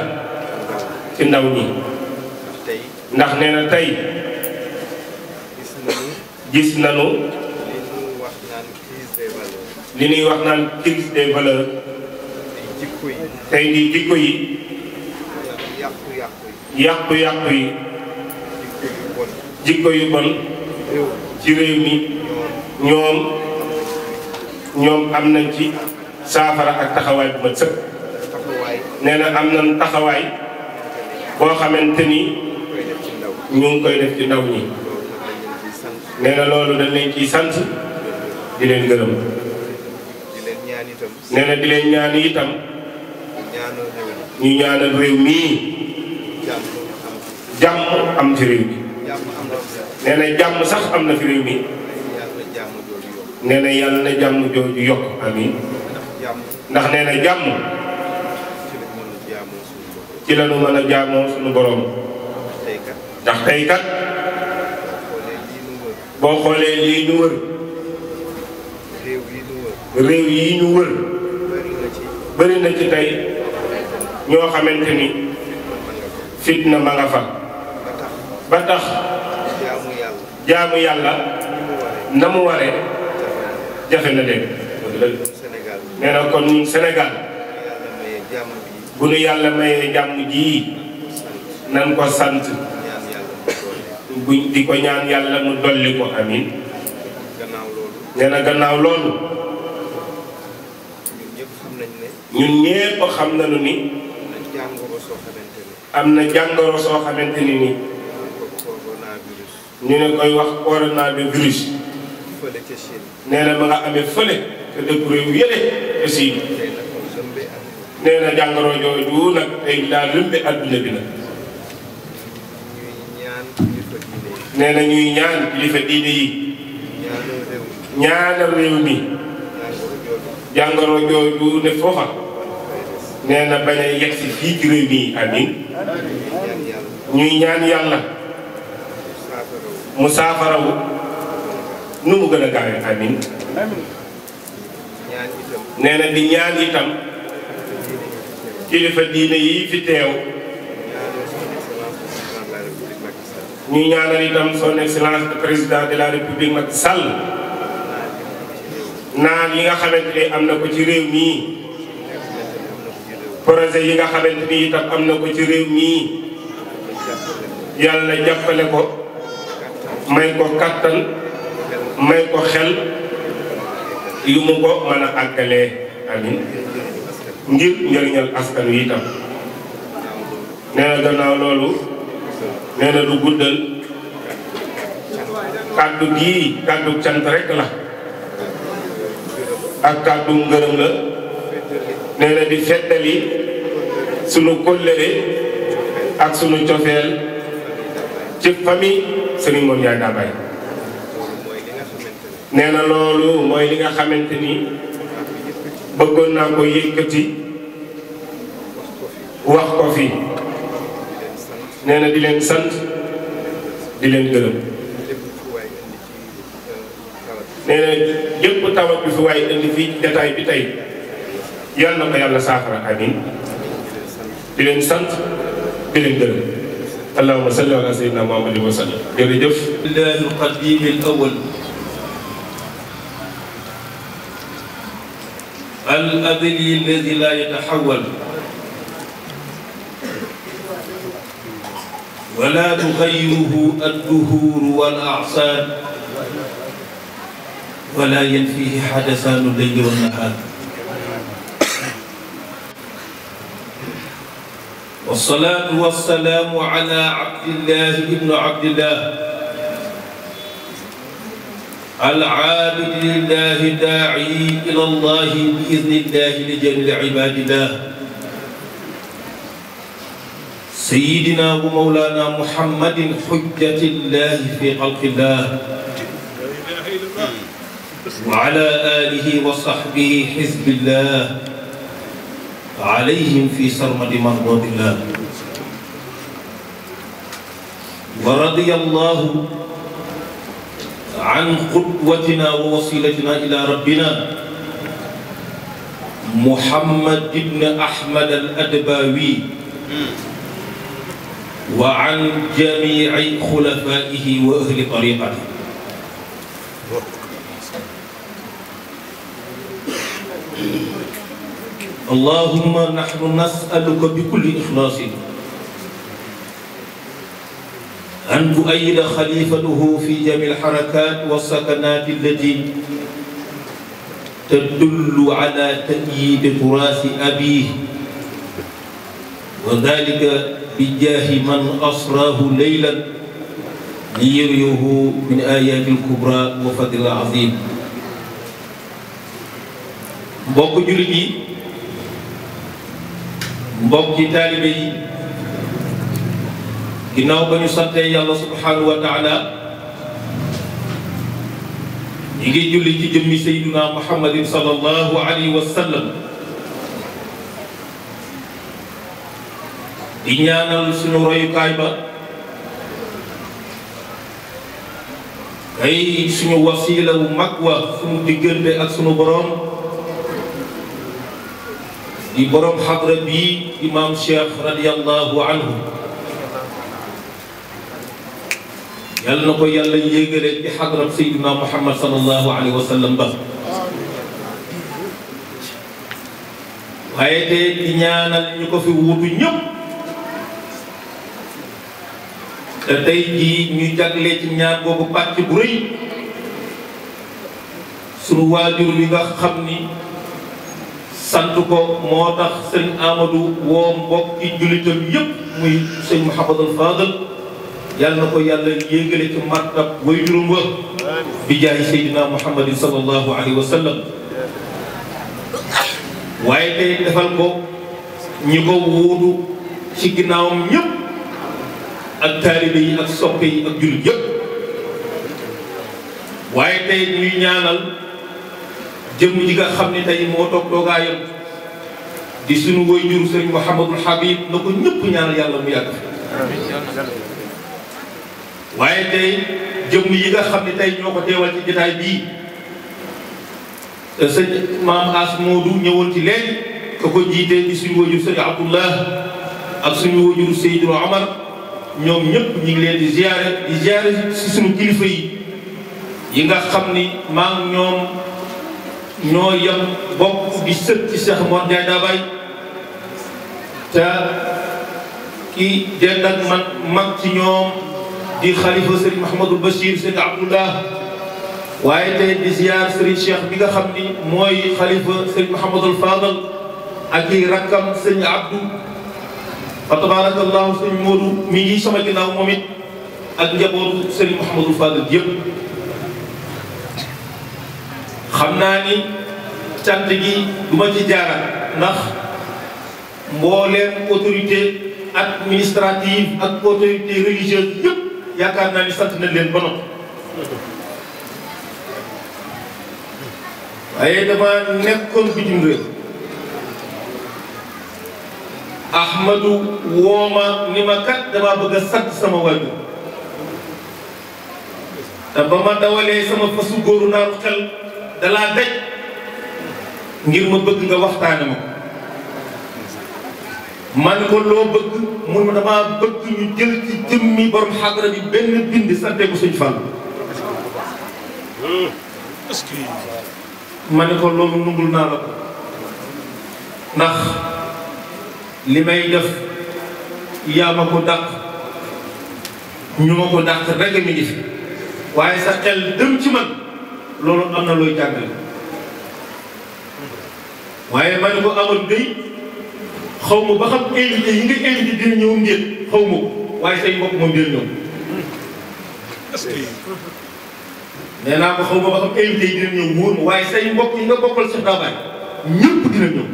ci ndaw ñi. ndax nee na tey gis nañu li ñuy wax naan crise des valeurs. tey di jikko yi. yàqu-yàqu yi. jikko yu bon ci réew mi. ñoom am nañ ci saafara ak taxawaay bu mat sëkk. nee na am nañ taxawaay boo xamante ni ñu ngi koy def ci ndaw ñi. nee na loolu dañ leen ciy sant di leen gërëm. nee na di leen ñaan itam ñu ñaanal réew mii jàmm am ci réew mi. nee na jàmm sax am na fi réew mi. nee na yàlla na jàmm jooju yokk amiin. ndax nee na jàmm ci la ñu mën a jaamoo suñu borom. ndax tey kat boo xoolee lii ñu wër réew yi ñu wër bëri na ci tey ñoo xamante ni fitna ma nga fa. ba tax jaamu yàlla na mu waree jafe na leen. nee na kon ñun Sénégal bu nu yàlla mayee jàmm ji nan ko sant di ko ñaan yàlla mu dolli ko amin. nee na gannaaw loolu ñun ñépp xam nañu ni am na jàngoro soo xamante ni ñu ne koy wax coronavirus. nee na ma nga amee fële te dëkk réew yële te siin. nee na jàngoro jooju nag tey daa lëmbe adduna bi nag. nee na ñuy ñaan kilifa diine yi ñaanal réew mi jàngoro jooju ne foofa. nee na bañ a yegsi fii ci réew mi amin. ñuy ñaan yàlla mu saafarawu nu mu gën a gaawee amin. nee na di ñaan itam kilifa diine yi fi teew ñu ñaanal itam son excellence le président de la république Macky Sall naan yi nga xamante ni am na ko ci réew mii. projet yi nga xamante ni itam am na ko ci réew mii. yàlla jàppale ko may ko kattan may ko xel yu mu ko mën a àggalee amin ngir njëriñal askan wi itam. nee na gannaaw loolu nee na du guddal kàddu gii kàddu cant rek la ak kàddu ngërëm la. nee na di feddali sunu kóllëre ak sunu cofeel ci famille Serigne Mor Ndiaye Dabaye. nee na loolu mooy li nga xamante ni bëggoon naa ko yëkkati wax ko fi. nee na di leen sant di leen gërëm. nee na yëpp tawat bi fi waaye indi fii jataay bi tey yal na ko yàlla saafara amin. di leen sant di leen gërëm. allahumma salli ala sayyidina muhammadin wa sallam. jërëjëf. lillahi al-qadim al-awwal الأزلي الذي لا يتحول ولا تغيره الدهور والأعصار ولا ينفيه حدثان الليل والنهار والصلاة والسلام على عبد الله ابن عبد الله العابد لله داعي إلى الله بإذن الله لجميع عباد الله سيدنا ومولانا محمد حجة الله في خلق الله وعلى آله وصحبه حزب الله عليهم في سرمد مرضات الله ورضي الله عن قدوتنا ووسيلتنا إلى ربنا محمد بن أحمد الأدباوي وعن جميع خلفائه وأهل طريقته اللهم نحن نسألك بكل إخلاص أن تؤيد خليفته في جميع الحركات والسكنات التي تدل على تأييد تراث أبيه وذلك بجاه من أسراه ليلا ليريه من آيات الكبرى وفضل العظيم mbokk jullit yi mbokki taalibe yi ginnaaw ba ñu santee yàlla subhanahu wa taala ñi ngi julli ci jëmmi sayyiduna muhammadin sallallahu alayhi wa sallam di ñaanal suñu royukaay ba ay suñu wasiila wu mag wa suñu diggante ak suñu boroom di boroom xadra bii imaam Cheikh radiyallahu anhu yal na ko yàlla yéegale ci xadrab sayyidina muhammad sallallahu alayhi wa sallam ba waaye te di ñaanal ñu ko fi wuutu ñëpp te tey jii ñu jagle ci ñaan boobu pàcc bu rëy sunu waajur wi nga xam ni sant ko moo tax sëñ Amadou woo mbokki jullitam yëpp muy sëñ Mouhamadul Fadal yàlla na ko yàlla yéegale ci martab way juróom wa bi jaay Seydina Muhammadin sallallahu alayhi wa sallam waaye tey defal ko ñi ko wuutu ci ginnaawam ñëpp ak taalibe yi ak soppe yi ak jullit yëpp waaye tey ñuy ñaanal jëmm ji nga xam ne tey moo toog toogaayam di suñu waajur sëriñ Mouhamadul Habib na ko ñëpp ñaanal yàlla mu yàgg waaye tey jëmm yi nga xam ne tey ñoo ko teewal ci jotaay bii sëñ maam As Moodu ñëwoon ci léegi ka ko jiitee di suñu waajur sëriñ Abdullah ak suñu waajur Seydou Omar ñoom ñëpp ñu ngi leen di ziare si suñu kilifa yi nga xam ni maa ngi ñoom ñoo yem bokk di sët ci Cheikh Mor Ndiaye Dabaye te kii dend ak man mag ci ñoom di xalifa Serigne Mahamadou Bachir Serigne Abdullah waaye tey di ziar Serigne Cheikh bi nga xam ni mooy xalifa Serigne Mahamadou Fadal ak i rakkam Serigne Abdou fa tabarakallahu Serigne Modou mi ngi sama ginnaaw moom it ak njabootu Serigne Mahamadou Fadal yëpp xam naa ni cant gi du ma ci jaaraat ndax mbooleem autorité administrative ak autorité religieuse yëpp yaakaar naa ni sant nañ leen ba noppi waaye dama nekkoon bitim réew Ahmadou wooma ni ma kat dama bëgg a sant sama waajur te ba ma dawalee sama fasu góoru naaru xel dalaa daj ngir ma bëgg nga waxtaane ma man ko loo bëgg mun ma damaa bëgg ñu jël ci jëmmi borom xadra bi benn bind sante ko suñ Fall ma ne ko loolu nungul naa la ko ndax li may def yaa ma ko dàq ñu ma ko dàq rek mi ngi fi waaye sa xel dem ci man loolu am na looy jàngale waaye ma ne ko amal day xaw ma ba xam invité yi nga invité dina ñëw ngeen xaw ma ko waaye say mbokk moom dina ñëw nee naa ko xaw ma ba xam invité yi dina ñëw wóor ma waaye say mbokk yi nga bokkal Cheikh Dabaye ñëpp dina ñëw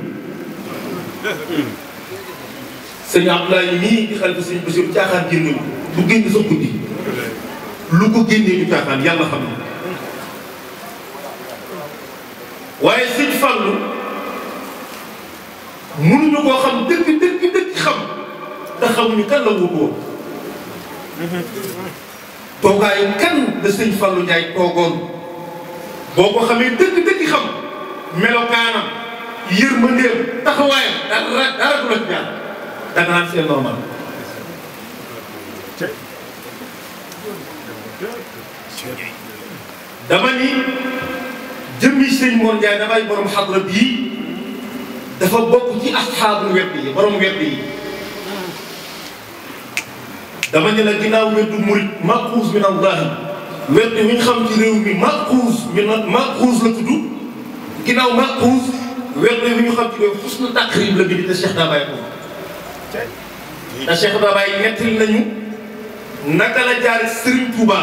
sëñ Abdoulaye nii di xalifa sëñ Bassirou caaxaan génn du génn sax guddi lu ko génnee du caaxaan yàlla xam na waaye sëñ Fallou mënuñu koo xam dëgg xam te xamuñu kan la wutu woon toogaayu kan da sëñ Fallou Ndiaye toogoon boo ko xamee dëgg xam melokaanam yërmandeem taxawaayam dara du la ci jaar danga naan c'est normal dama ni jëmmi sëñ Mor Ndiaye damay borom xadra bii dafa bokk ci asxaabul wedd yi borom wedd yi dama ne la ginnaaw weddu murit maquus min allahi wedd wi ñu xam ci réew mi maquus la tudd ginnaaw maquus wedd wi ñu xam ci réew xusnu taqrib la bi te Cheikh Dabaye ko te Cheikh Dabaye nettali nañu naka la jaar Serigne Touba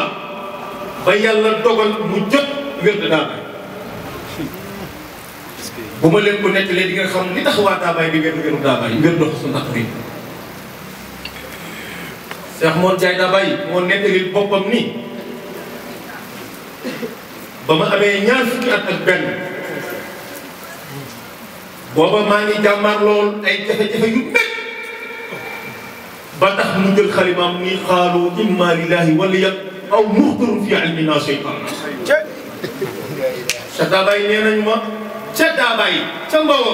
ba yàlla dogal mu jot wedd Dabaye bu ma leen ko nettalee di nga xam li tax waa Dabaye di weddu Dabaye weddu xusnu taqrib Cheikh Mor Ndiaye Dabaye moo nettali boppam ni ba ma amee ñaar fukki at ak benn booba maa ngi jàmmaar lool ay jafe-jafe yu nekk ba tax mu jël xalimaam ni xaalu imma lillahi waliyan aw muxtarun fi ilmina shaytan Cheikh Dabaye nee nañu ma ca Dabaye ca Mbowo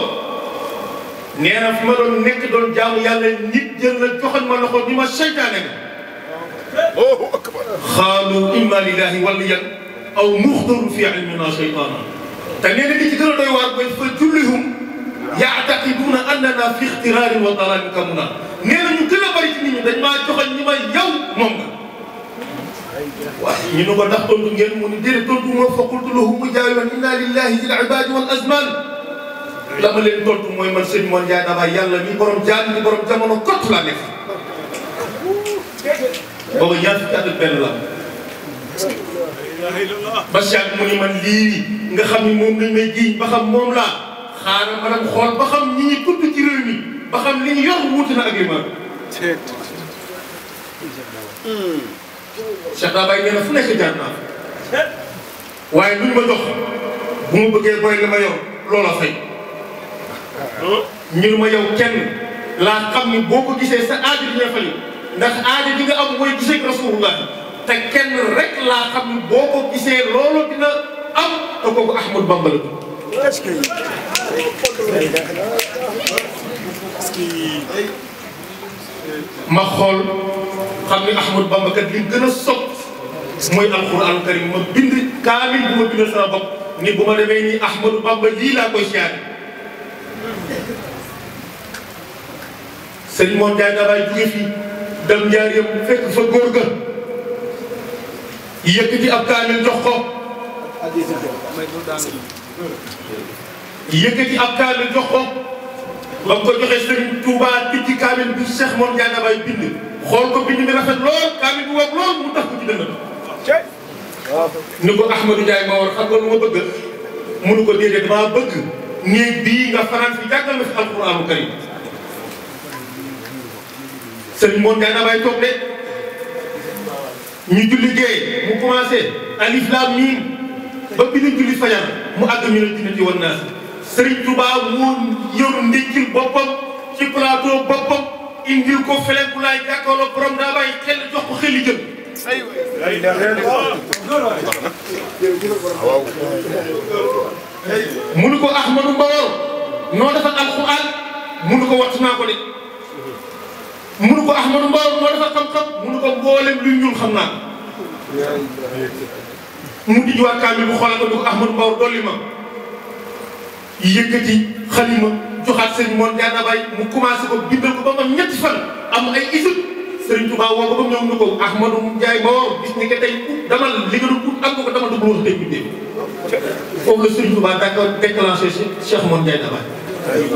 nee na fi ma doon nekk doon jaamu yàlla nit jël na joxoñ ma loxo ni ma seytaane nga xaalu imma lillahi waliyan aw muxtarun fi ilmina shaytan te nee na li ci gën a doy waar mooy fa jullihum yaataqiduuna annana fi ixtiraarin wa dalaalin kamuna nee na ñu gën a bëri ci nit ñi dañ maa joxoñ ñi may yow moom nga waaw ñu ne ko ndax tontu ngeen mu ni déedéet tontu moo fa qultu lahum mujaawiban inna lillahi zil ibaadi wal azman la ma leen tontu mooy man sëñ Mor Ndiaye Dabaye yàlla mi borom jaam mi borom jamono kott laa nekk booba ñaar fukki at ak benn la ba Cheikh mu ni man lii nga xam ni moom lañ may jiiñ ba xam moom laa xaaral ma dem xool ba xam ñi ñi tudd ci réew mi ba xam li ñu yor wuute na ak li ma Cheikh Dabaye nee na fu nekk jaar naa waaye luñ ma jox bu ma bëggee boy li ma yor loola fay ñu ma yow kenn laa xam ni boo ko gisee sa aajo dina fay ndax aajo di nga am mooy gisee rasulullah te kenn rek laa xam ni boo ko gisee loolu dina am te kooku Ahmadou Bamba la ma xool xam ni Ahmadou Bamba kat li gën a sopp mooy alquran karim ma bind kaamil bu ma bindal sama bopp ni bu ma demee nii Ahmadou Bamba lii laa koy siyaare sëñ Mor Ndiaye Dabaye jóge fii dem Njaaréem fekk fa góor ga yëkkati ab kaamil jox ko yëkkati ab kaamil jox ko ba mu ko joxee Serigne Touba tijji kaamil bi Cheikh Mor Ndiaye Dabaye bind xool ko bind mi rafet lool kaamil bi woog lool mu tax ko ci dënn ni ko Ahmadou Ndiaye ma war xam nga lu ma bëgg mënu ko déedéet damaa bëgg néeg bii nga fanaan fi jàngal ma fi alquranu karim Serigne Mor Ndiaye Dabaye toog de ñu julli gee mu commencé alif lam mim ba bi ñu julli fajar mu àgg ñu ne jinnati wan naas Serigne Touba mu yor ndékkil boppam ci plateau boppam indil ko felenku laay jàkkaarloo borom Dabaye xel jox ko xeli jëm munu ko Ahmadou Mbawor noo defal alquran munu ko wattu naa ko de munu ko Ahmadou Mbawor noo defal xam-xam munu ko mboolem luy ñuul xam naa mu di jiwaat kaamil bu xoolal ko ni ko Ahmadou Mbawor dolli ma yëkkati xalima joxaat sëñ Mor Ndiaye Baye mu commencé ko bindal ko ba mu am ñetti fan am ay isib Serigne Touba woo ko ba mu ñëw ni ko Ahmadou Ndiaye Mor bis ni que tey damal li nga doon ut am ko dama dugg wax tey bindee foofu la Serigne Touba d'accord déclenché Cheikh Mor Ndiaye Baye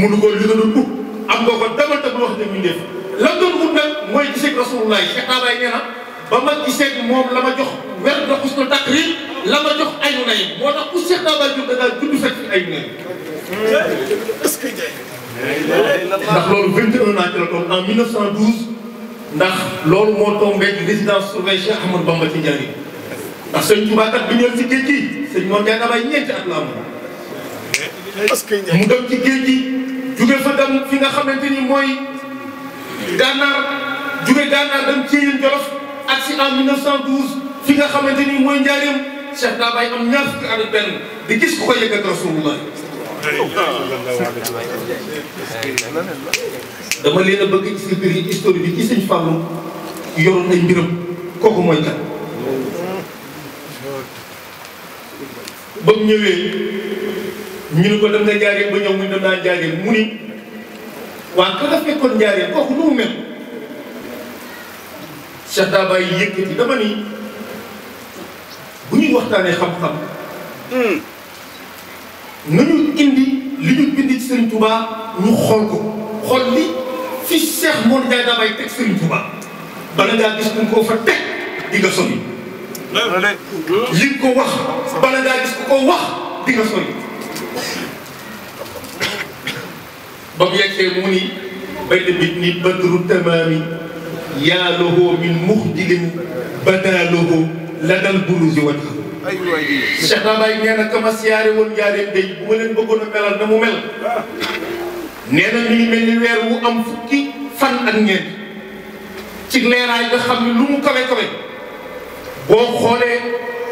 mu duggoon li nga doon ut am nga ko damal te bu wax tey bindee lan doon ut nag mooy gisee Rasulullah Cheikh Baye nee na ba ma gisee moom la ma jox wer da xus na takrir la ma jox ayu na moo tax ku Cheikh Baye jur da ngaa judd fekk fi ayu na est-ce que ndax loolu 21 ans ci la toog en 1912 ndax loolu moo tombé résidence surveillée Cheikh Ahmadou Bamba ci Njaaréem ndax sëñ Touba kat bi ñëw ci géej gi sëñ Mor Ndiaye Baye ñeenti at la amoon mu dem ci géej gi jóge fa dem fi nga xamante ni mooy gànnaar jóge gànnaar dem Thièyène Jolof ak si en 1912 fi nga xamante ni mooy Njaaréem Cheikh Baye am ñaar fukki at ak benn di gis ku ko yëg ak Rasulullah dama leen a bëgg ci biir histoire bi ci sëñ Fallou yoroon ay mbiram kooku mooy kat ba mu ñëwee ñu ne ko dem nga Njaaréem ba ñëw mu dem naa Njaaréem mu ni waa ka nga fekkoon Njaaréem kooku nu mu mel Cheikh Baye yëkkati dama ni bu ñuy waxtaanee xam-xam nañu indi li ñu bind ci Serigne Touba ñu xool ko xool li fi Cheikh Mor Ndiaye Baye teg Serigne Touba bala ngaa gis ku ko fa teg di nga sori li ko wax bala ngaa gis ku ko wax di nga sori ba mu yegsee mu ni bay bit ni badru tamaami yaa lahu min muxjilin badaaluhu ladal buruzi wajh Cheikh Baye nee na kama siyaare woon Njaaréem day bu ma leen bëggoon a melal na mu mel nee na mi ngi mel ni weer wu am fukki fan ak ñeent ci leeraay nga xam ne lu mu kawe kawe boo xoolee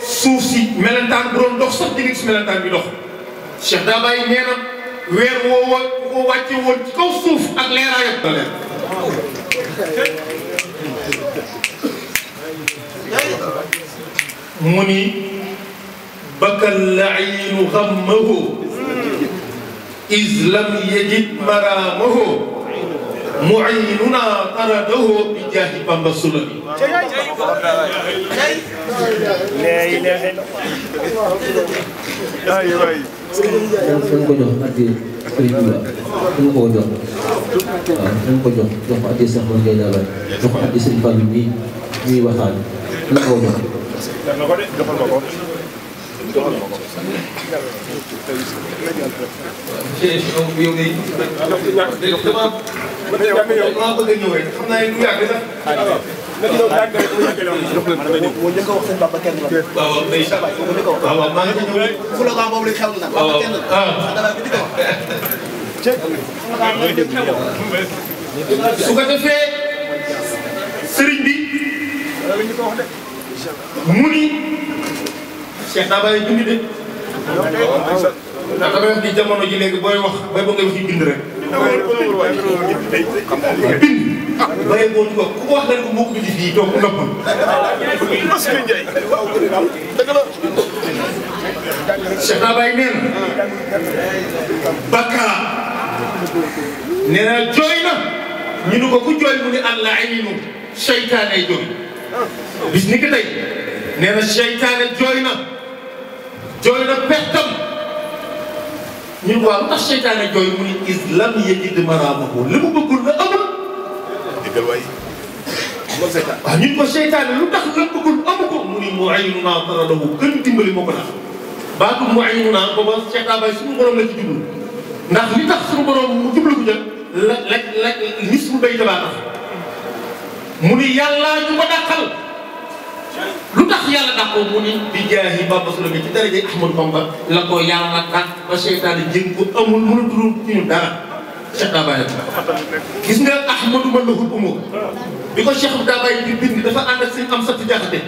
suuf si melentaan bu doon dox sax di nga gis melentaan bi dox Cheikh Baye nee na weer woo ko wàcce woon ci kaw suuf ak leeraayam da leer mu ni bakal lainu xammahu is lam yajid maramahu muinuna taradahu bi jaahi Bamba sulami dañ ko jox addi Serigne Touba dañ ko jox waaw dañ ko jox ko addi Cheikh Mor Ndiaye Baye jox ko addi Serigne Fallou bi ñuy waxaan dañ ko jox yow day dama bëgg a ñëw rek xam naa ne du yàgg sax waaw ndeysaan waaw maa ngi ñëw slogan boobu la xew na waaw su ko defee sëriñ bi mu ni Cheikh Baye dund de ndax damay wax di jamono ji léegi booy wax bay ba ngay wax yi bind rek bind baye boo ñu wax ku ko wax leen ko mbokk bi di fii toog noppal Cheikh Baye nee na bakka nee na jooy na ñu ni ko ku jooy mu ni Allah ayinu seytaane ay jooy bis ni ki tey nee na seytaane jooy na pertam ñun waaw ndax seytaane jooy mu ni islam yajid maramahu li mu bëggul na amul waaw ñun ko seytaane lu tax la bëggul amu ko mu ni mu'aynuna taradahu gën dimbali moo ko tax baatu mu'aynuna booba Cheikh Baye suñu borom la ci jublu ndax li tax suñu borom mu jublu ko jël la nis mu bay dabaa tax mu ni yàlla ñu ko dàqal lu tax yàlla dàqoo mu ni bi jaahi Bamba sulami ci daraje Ahmadou Bamba la ko yàlla dàq ba seytaane jëm ko amul mënatul ci ñu dara Cheikh Baye gis nga Ahmadou ma lahul umur bi ko Cheikh Baye di bind dafa ànd ak sëñ Amsatu Jaxate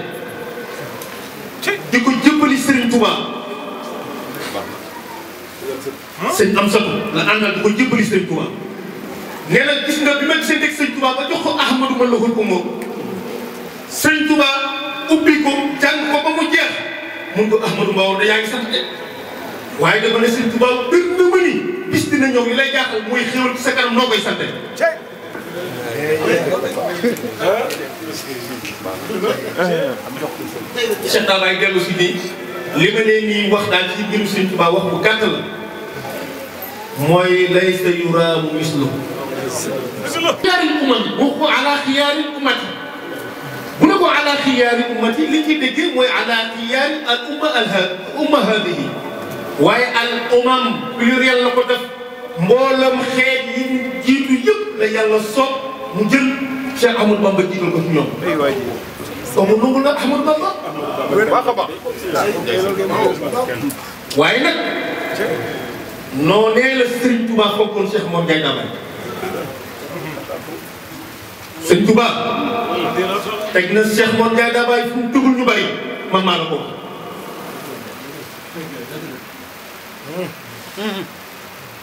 di ko jëbbali Serigne Touba sëñ Amsatu la àndal di ko jëbbali Serigne Touba nee na gis nga bi ma gisee dégg Serigne Touba ba jox ko Ahmadou ma lahul umur Serigne Touba ubbi ko jàng ko ba mu jeex mun ko Ahmadou Mbaw da yaa ngi sant de waaye dama ne Serigne Touba bir na ma ni bis dina ñëw li lay jaaxal mooy xéwal ci sa kanam noo koy sante. Cheikh Dabaye dellu si nii li ma leen nii wax daal ci mbiru Sëriñ Tuubaa wax bu gàtt la mooy laysa yuraamu mislu xiyaaril ummati wax ko ala xiyaaril ummati bu ne ko ala xiyaaril ummati li ci dégg mooy ala xiyaari al umma haadihi waaye al umam pluriel la ko def mboolam xeet yi jiitu yëpp la yàlla soob mu jël Cheikh Ahmadou Bamba jiital ko ci ñoom. kon mu nungul nag Ahmadou Bamba. waaye nag noonee la Serigne Touba fonkoon Cheikh Mor Ndiaye Dabaye. Serigne Touba teg na Cheikh Mor Ndiaye Dabaye fu mu tugul ñu bari man maa la ko.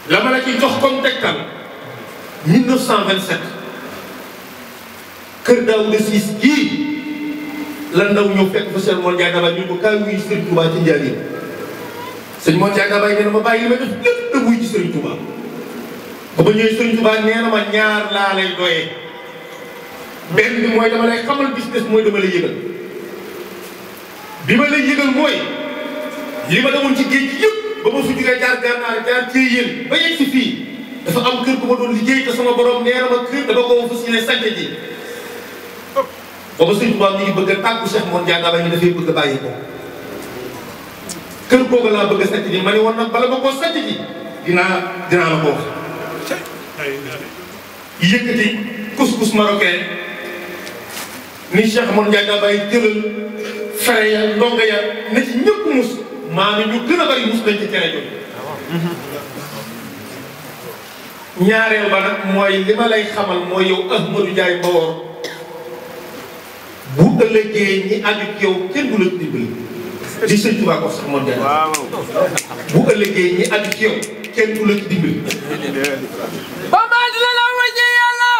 la ma la ci jox comme tegtal 1927 kër Daouda Ciss gii la ndaw ñëw fekk fa Cheikh Mor Ndiaye Dabaye ñu ko kaay wuy Serigne Touba ci Njaaréem sëñ Mor Ndiaye Dabaye nee na ma bàyyi li ma def lépp te wuy ci Serigne Touba ba ma ñëwee Serigne Touba nee na ma ñaar laa lay doyee benn bi mooy dama lay xamal business mooy dama lay yëgal bi ma lay yëgal mooy li ma demoon ci géej gi yëpp ba ma fi jógee jaar gànnaar jaar ci yéen ba yegg si fii dafa am kër gu ma doon liggéey te sama borom nee na ma kër dama ko fas yéene sànce ji booba Sëriñ Tuubaa mi ngi bëgg a tàggu Cheikh Mor Ndiaye Dabaye ñu dafay bëgg a bàyyi ko kër googu laa bëgg a sànce ji ma ne woon nag bala ma koo sànce ji dinaa la ko wax yëkkati couscous marocain ni Cheikh Mor Ndiaye Dabaye jëlal fere ya ndongo ya na ci ñëpp mus maanaam ñu gën a bari mus nañ ci cere jooju ñaareel ba nag mooy li ma lay xamal mooy yow Ahmadou Ndiaye Mbawor bu ëllëgee ñi aju ci yow kenn du la dimbali li Sëñ Tuubaa ko sax Mor Ndiaye bu ëllëgee ñi aju ci yow kenn du la ci dimbali ba maa dina la wàññi yàlla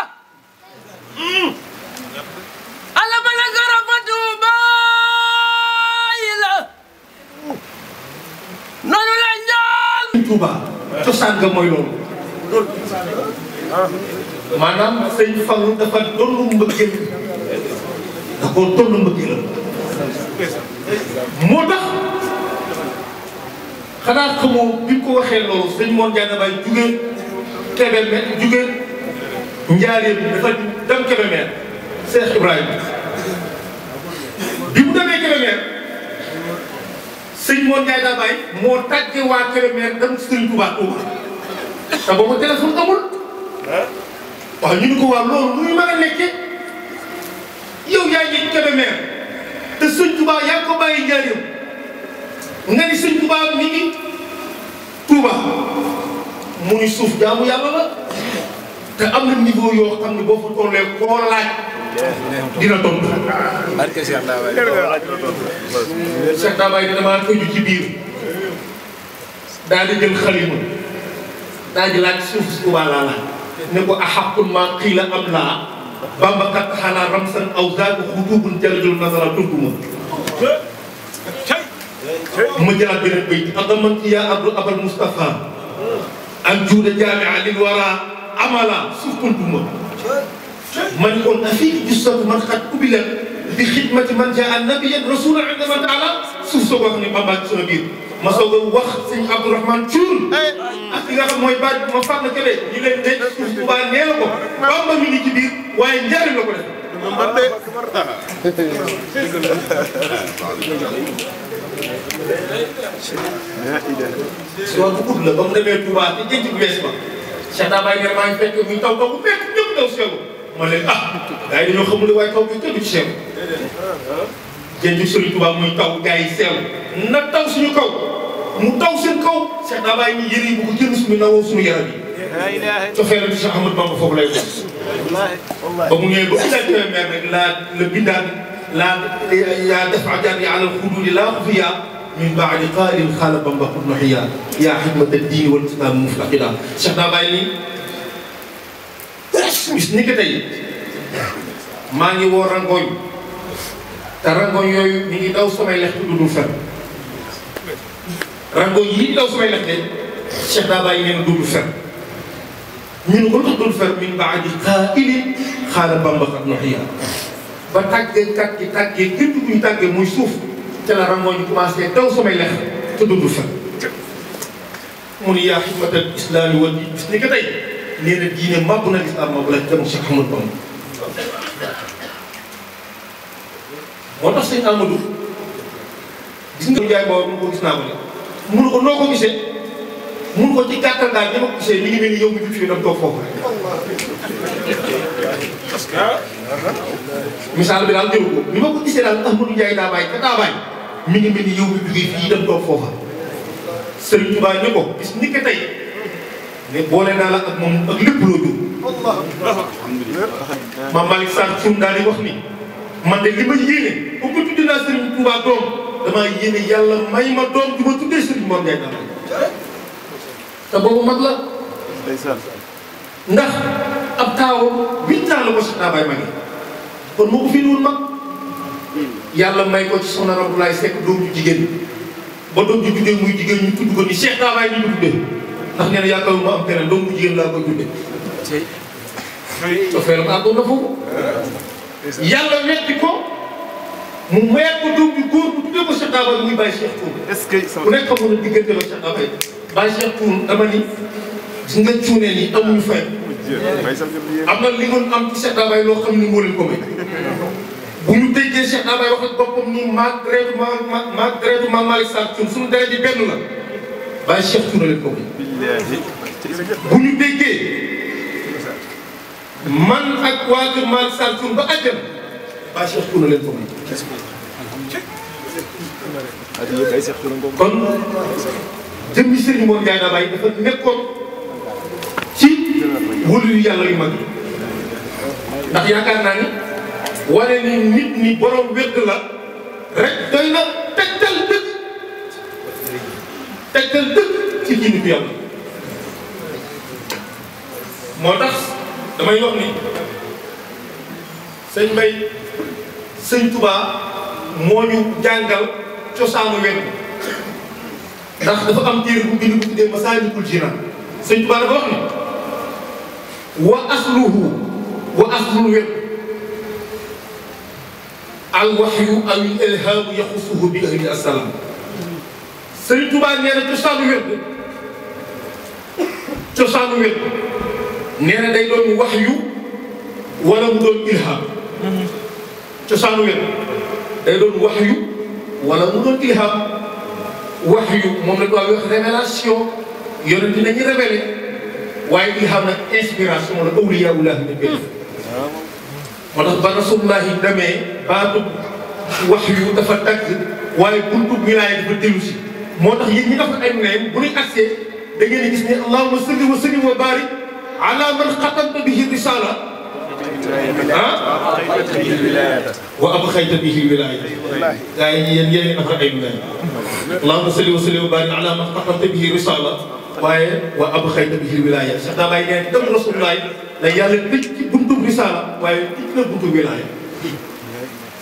ala ba la garabatu bàyyi la noonu la ñaan Sëñ Tuubaa cosaan nga mooy loolu maanaam Sëñ Fallu dafa doon mbëggeel da koo doon mbëggeel moo tax xanaa xamoo bi ko waxee loolu Sëñ Mor Ndiaye Dabaye jugee Kébémer jugee Njaaréem dafa dem Kébémer Cheikh Ibrahima bi mu demee Kébémer Sëñ Mor Ndiaye Dabaye moo tàggee waa Kébémer dem Sëriñ Tuubaa Tuuba te boobu téléphone amul waaw ñu ni ko waa loolu lu ñu mën a nekkee yow yaa ngi Kébémer te Sëñ Tuubaa yaa ko bàyyi Njaaréem nga ni Sëñ Tuubaa mi ngi Tuuba mu ni suuf jaamu yàlla la te am na niveau yoo xam ne boo fa tollee koo laaj dina tontu. barke Cheikh Dabaye. Cheikh Dabaye dina maa tëju ci biir daal di jël xalima daal di laaj suuf si Tuuba laa laaj ne ko axaqun maa qiila am laa Bamba kat xanaa ramsan aw zaaka xutubun jarajul nasara tudduma ma jëlaat beneen bayt adamanti yaa abdu abal Mustafa an juuda jaamia lil wara amala suuf tuntuma man kon afiiki jussatu man xat ubilat bi xidmati man jaa nabiyan rasulan indama taala suuf soo ko wax ne Bamba ci sama biir ma soog a wax sëñ Abdourahmane Thioune ak li nga xam mooy baat ma fànn kebe ñu leen denc suuf Tuubaa nee la ko Bamba mi ngi ci biir waaye njariñ la ko def soo bu gudd la ba mu demee Touba te jënc bu bees ba Cheikh Dabaye ne maa ngi fekk muy taw taw bu fekk ñëpp daw seegu ma leen gars yi dañoo xamul ne waaye taw bi kenn du ci seegu jënc Sëriñ Touba muy taw gars yi seegu na taw suñu kaw mu taw seen kaw Cheikh Dabaye ni yëre yi bu ko jënd suñu nawoo suñu yaram yi cofee la ci Cheikh Ahmadou Bamba foofu lay wax ba mu ñëwee ba ila Kébémer rek la bindaan yaa def ajar yi alal xuduudi laa xufiya min baadi qaalin xaala Bamba xudnu xiya yaa xidmata diini wal islaam muflaqida Cheikh Dabaye ni bis ni ko tey maa ngi woo rangooñ te rangooñ yooyu mi ngi daw samay lex du dul fen rangooñ yi daw samay lex de Cheikh Dabaye nee na dul fen ñu ne ko lu tax doon fer min baadi qaa'ilin xaala Bamba xat noxiya ba tàggeekat gi tàggee képp ku ñu tàggee muy suuf ca la rangoo ñu commencé daw samay lex te dundul fer mu ni yaa xidmatal islaami wal di bis ni ko tey nee na diine màbb na lislaam màbb la dem Cheikh Ahmadou Bamba moo tax sëñ Amadou gis nga jaay boobu mun ko gis naa ko de mun ko noo ko gisee mun ko ci gàttal daal ni ma ko gisee mi ngi mel ni yow mi jut fii dam toog foofu rek misaal bi daal jëru ko ni ma ko gisee daal Ahmadou Ndiaye daa bàyyi ka daa bàyyi mi ngi mel ni yow mi jógee fii dem toog foofa Sëriñ Tuubaa ñu ko gis ni ko tey ne boole naa la ak moom ak lépp loo jóg Maam Malick Sarr Thioune daal di wax ni man de li ma yéene bu ko tuddee naa Sëriñ Tuubaa doom damaa yéene yàlla may ma doom du ma tuddee Sëriñ Mor Ndiaye daal te boobu mag la ndax ab taawam 8 ans la ko Cheikh Dabaye magi kon moo ko fi woon mag yàlla may ko ci soxna Ramatoulaye Seck doom ju jigéen ba doom ju juddee muy jigéen ñu tudd ko ni Cheikh Dabaye ni ñu tuddee ndax nee na yaakaar ma am keneen doom bu jigéen laa koy tuddee soo feelam àggoon na foofu yàlla wetti ko mu mayaat ko doom ju góor bu tuddee ko Cheikh Dabaye muy Baye Cheikh Tour ku nekk xamoon na diggante la Cheikh Dabaye Baye Cheikh Tour dama ni gis nga cuunee ni amuñu fay am na li ngoon am ci Cheikh Dabaye loo xam ni moo leen ko may bu ñu déggee Cheikh Dabaye wax ak boppam ni maag deretu Maam Malick Sarr Thioune suñu deret yi benn la Baye Cheikh Tour leen ko may bu ñu déggee man ak waa kër Malick Sarr Thioune ba àjjana Baye Cheikh Tour leen ko may kon jëmmi Serigne Mor Ndiaye Dabaye dafa nekkoon ci wóolu yu yàlla yu mag yi ndax yaakaar naa ni wane ni nit ñi borom wérd la rek doy na tegtal dëgg ci kii nitu yàlla moo tax damay wax ni sëñ Mbay sëñ Touba moo ñu jàngal cosaanu wérd ndax dafa am téere bu bind bu tuddee Masaalikul Jinaan sëñ Touba dafa wax ni wa aslul wérd al waxyu aw al ilhaamu yaxusuhu bi ahli asalaam sëñ Touba nee na cosaanu wérd nee na day doon waxyu wala mu doon ilhaam cosaanu wérd day doon waxyu wala mu doon ilhaam waxyu moom la ñu wax révélation yonent dinañu révélé waaye ilham nag inspiration la awliyaullah dañ koy def moo tax ba rasulullahi demee baatu waxyu dafa dagg waaye buntu wilaaya dafa dellu si moo tax yéen ñi dafa ay neem bu ñuy accès da ngeen di gis ne allahumma salli wa sallim wa barik ala man xatamta bihi risala wa abxayta bihi wilaaya gaa yi yéen yéen dafa ay neem allahumma salli wa sallim wa barik ala man xatamta bihi risala waaye wa abxayta bihi wilaaya Cheikh Dabaye nee dem rasulullah la yàlla tëj ci buntu risaala waaye tëj na buntu wilaaya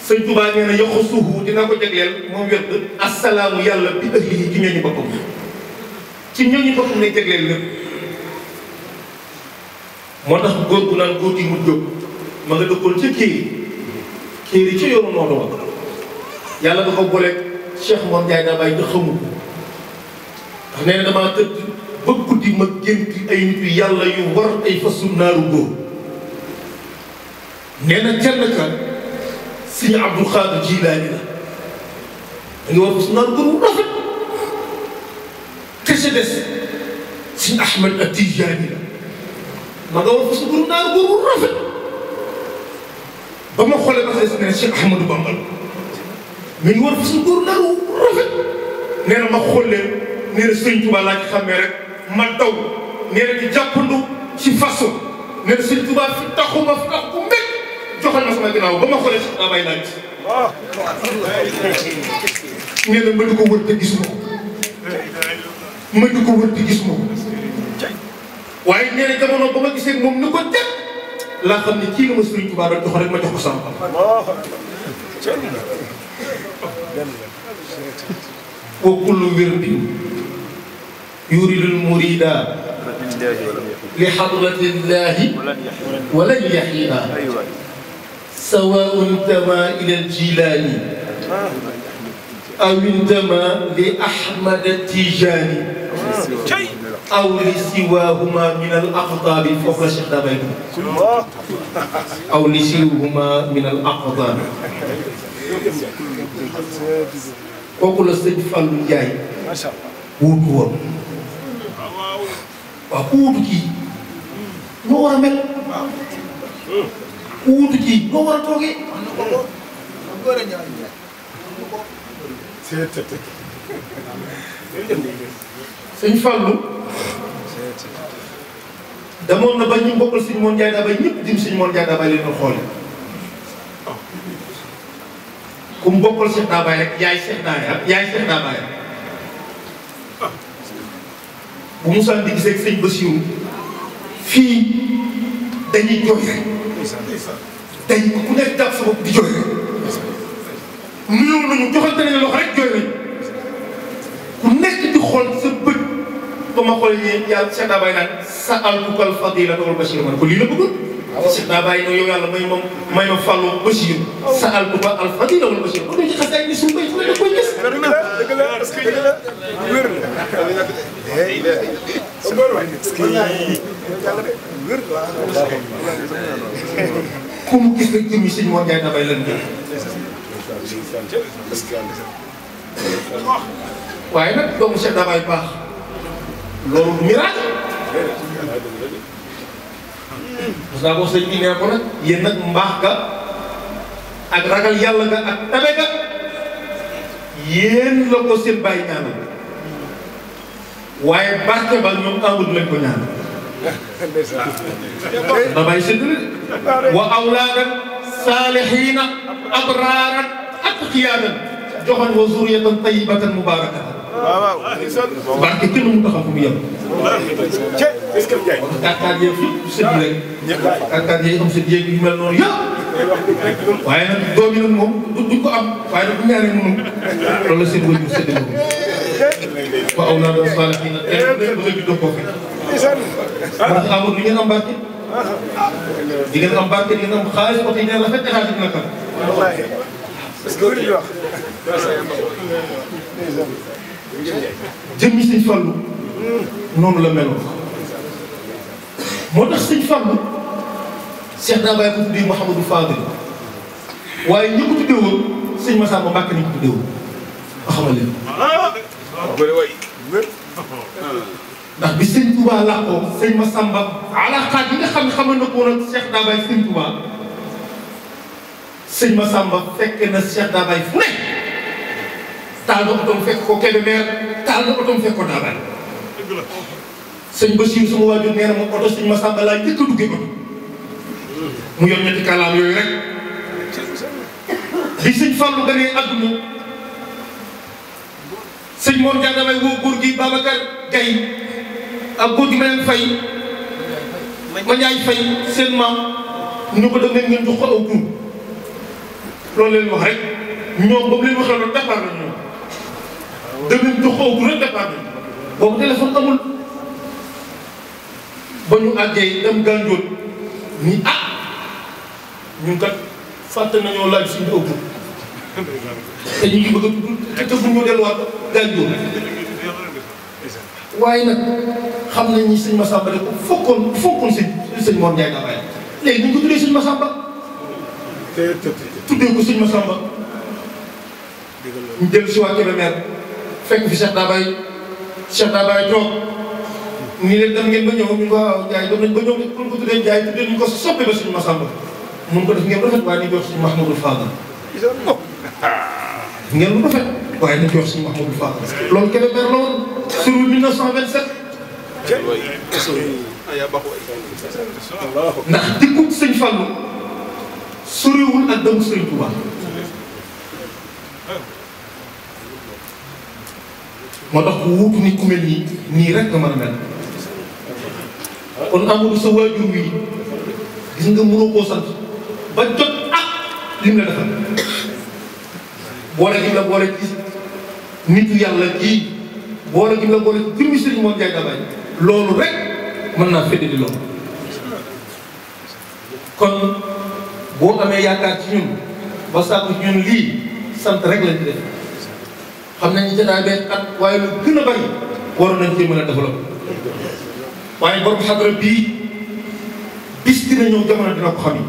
sëñ Tuubaa nee na yaxusuhu dina ko jagleel moom wérd assalaamu yàlla bi ahlihi ci ñooñu boppam ci ñooñu boppam lay jagleel lépp moo tax góor gu naan góor gi mu jóg ma nga dëkkoon ca kéeri ca yoonu noonu wax yàlla da ko booleeg Cheikh Mor Ndiaye Dabaye nga xamu ndax nee na damaa tëdd ba guddi ma gént ay nit yu yàlla yu war ay fasu naaru góor nee na kenn ka Sëñ Abdul Xaadir Jilaani la da nga war fasu naaru góor wu rafet kese des Sëñ Ahmed Atijaani la ma nga war fasu naaru góor wu rafet ba ma xoolee ba des ne Cheikh Ahmadou Bamba mi ngi war fasu góor naaru rafet nee na ma xoolee nee na Sëñ Tuubaa laa ci xàmmee rek ma daw nee na di jàppandu ci façon nee na Sëñ Tuubaa fi taxuma fi tax ku mbég joxal ma sama ginnaaw ba ma xoolee Cheikh Dabaye laaj nee na ma di ko wër te gisuma ko waaye nee na jamono ba ma gisee moom ni ko teg laa xam ne kii nga ma Sëñ Tuubaa doon jox rek ma jox ko sama wa kullu wirdin yuridul murida لحضرة الله ولن يحينا سواء انتمى إلى الجيلاني أو انتمى لأحمد التيجاني أو لسواهما من الأقطاب فوق الشيخ داباي أو لسواهما من الأقطاب kooku la sëñ Fallou Ndiaye wuutu woon waaw ku wuutu kii noo war a mel ku wuutu kii noo war a toogee sëñ Fallou demoon na ba ñu bokkal sëñ Mor Ndiaye Dabaye ñëpp dim sëñ Mor Ndiaye Dabaye leen doon xoole ku mu bokkal Cheikh Dabaye rek yaay Cheikh Dabaye bu Moussa di gisee ak sëñ Bassirou fii dañuy jooy rek dañ ku nekk jàpp sa bopp di jooy rek nuyoo nañu joxante nañu loxo rek jooy nañu ku nekk di xool sa bët ba ma xool ñee yàlla Cheikh Dabaye naan sa altukal fadila wal Bachir ma ne ko lii la bëggoon Cheikh Dabaye no yow yàlla may ma Fallou Bachir sa altukal al fadila wal Bachir ko doon ci xas ay ni suñu bay fu ne da koy gis ku mu gis rek jëmmi sëñ Mor Ndiaye Dabaye lan jël waaye nag doomu Cheikh Dabaye baax loolu du miracle mos naa ko sëñ bi nee ko nag yéen nag mbaax ga ak ragal yàlla ga ak tabe ga yéen la ko seen bàyyi ñaanal waaye barke ba ñoom Amadou lañ ko ñaanal Dabaye séddale wa awlaadan saalihiina abraaran atqiyaadan joxoon wa zurriyatan tayyibatan mubarakatan barke kenn mu taxaw fu mu yem. est-ce que Ndiaye. kàttan yeeg fii sëñ bi rek. kàttan yeeg am sëñ yeeg yu mel noonu yëpp. waaye nag doom yi nag moom duñ ko am waaye nag bu ñaaree mënum loolu la seen wëñ bu séddale ko. wa awlaadan saalihiina tey bu bëgg a ko fi. ndax amul li ngeen am barke. di ngeen am barke di ngeen am xaalis oto yi ngeen rafet état dina ko. est-ce que li wax. jëmmi sëñ Fallou noonu la meloon moo tax sëñ Fallou Cheikh Dabaye ko tuddee Mouhamadou Fadil waaye ñi ko tuddee woon sëñ Massamba Mbacke ni ko tuddee woon ba xamal leen ndax bi sëñ Touba làqoo sëñ Massamba alaqaat yi nga xam ne xamal na ko woon ak Cheikh Dabaye sëñ Touba sëñ Massamba fekk na Cheikh Dabaye fu ne taal na otoom fekk ko Kébémer taal na otoom fekk ko Dabaye sëñ Bassirou sama waajur nee na moom oto sëñ Massamba laa njëkk a duggee oto mu yor ñetti kàllaam yooyu rek bi sëñ Fallou ganee àdduna sëñ Mor Ndiaye Dabaye woo góor gi Babacar Gaye ak góor gi Mayane Faye ma Ndiaye Faye seen maam ñu ko dem ngeen jox ko aw tur loolu leen wax rek ñoom ba mu leen waxee loolu départ nañu ñoom dem leen jox ko aw tur rek départ nañu boobu téléphone amul ba ñu àggee dem gànjool ni ñun kat fàtte nañoo laaj suñu aw tur te ñu ngi bëgg a tudd te bu ñu delluwaat gànjool waaye nag xam nañ ni sëñ Massamba de ko fokkoon sëñ Mor Ndiaye Dabaye léegi ñu ko tuddee sëñ Massamba tuddee ko sëñ Massamba ñu jël si waa Kébémer fekk fi Cheikh Dabaye toog nii leen dem ngeen ba ñëw ñu waaw Ndiaye doon nañ ba ñëw pour ko tuddee Ndiaye tuddee ñu ko soppe ba sëñ Massamba mun ko def ngeen rafet waaye nañ jox sëñ Mahmoudou Fadal ngeen lu rafet waaye nañ jox sëñ Mahmoudou Fadal loolu Kébémer la woon sur 1927 ndax dikkut sëñ Fallou soriwul ak doomu Sëriñ Touba moo tax ku wuutu nit ku mel nii rek nga mën a mel kon Amadou sa waajur wi gis nga mënoo koo sant ba jot lim la defal boole gi la boole ci nitu yàlla kii boole gi la boole ci jëmmi Sëriñ Mor Ndiaye Dabaye loolu rek mën naa fedd di loolu kon boo amee yaakaar ci ñun ba sàkku ci ñun lii sant rek lañ ci def xam nañ jotaay bee at waaye lu gën a bari waroon nañ cee mën a développé waaye borom xadra bii bis dina ñëw jamono dina ko xam yi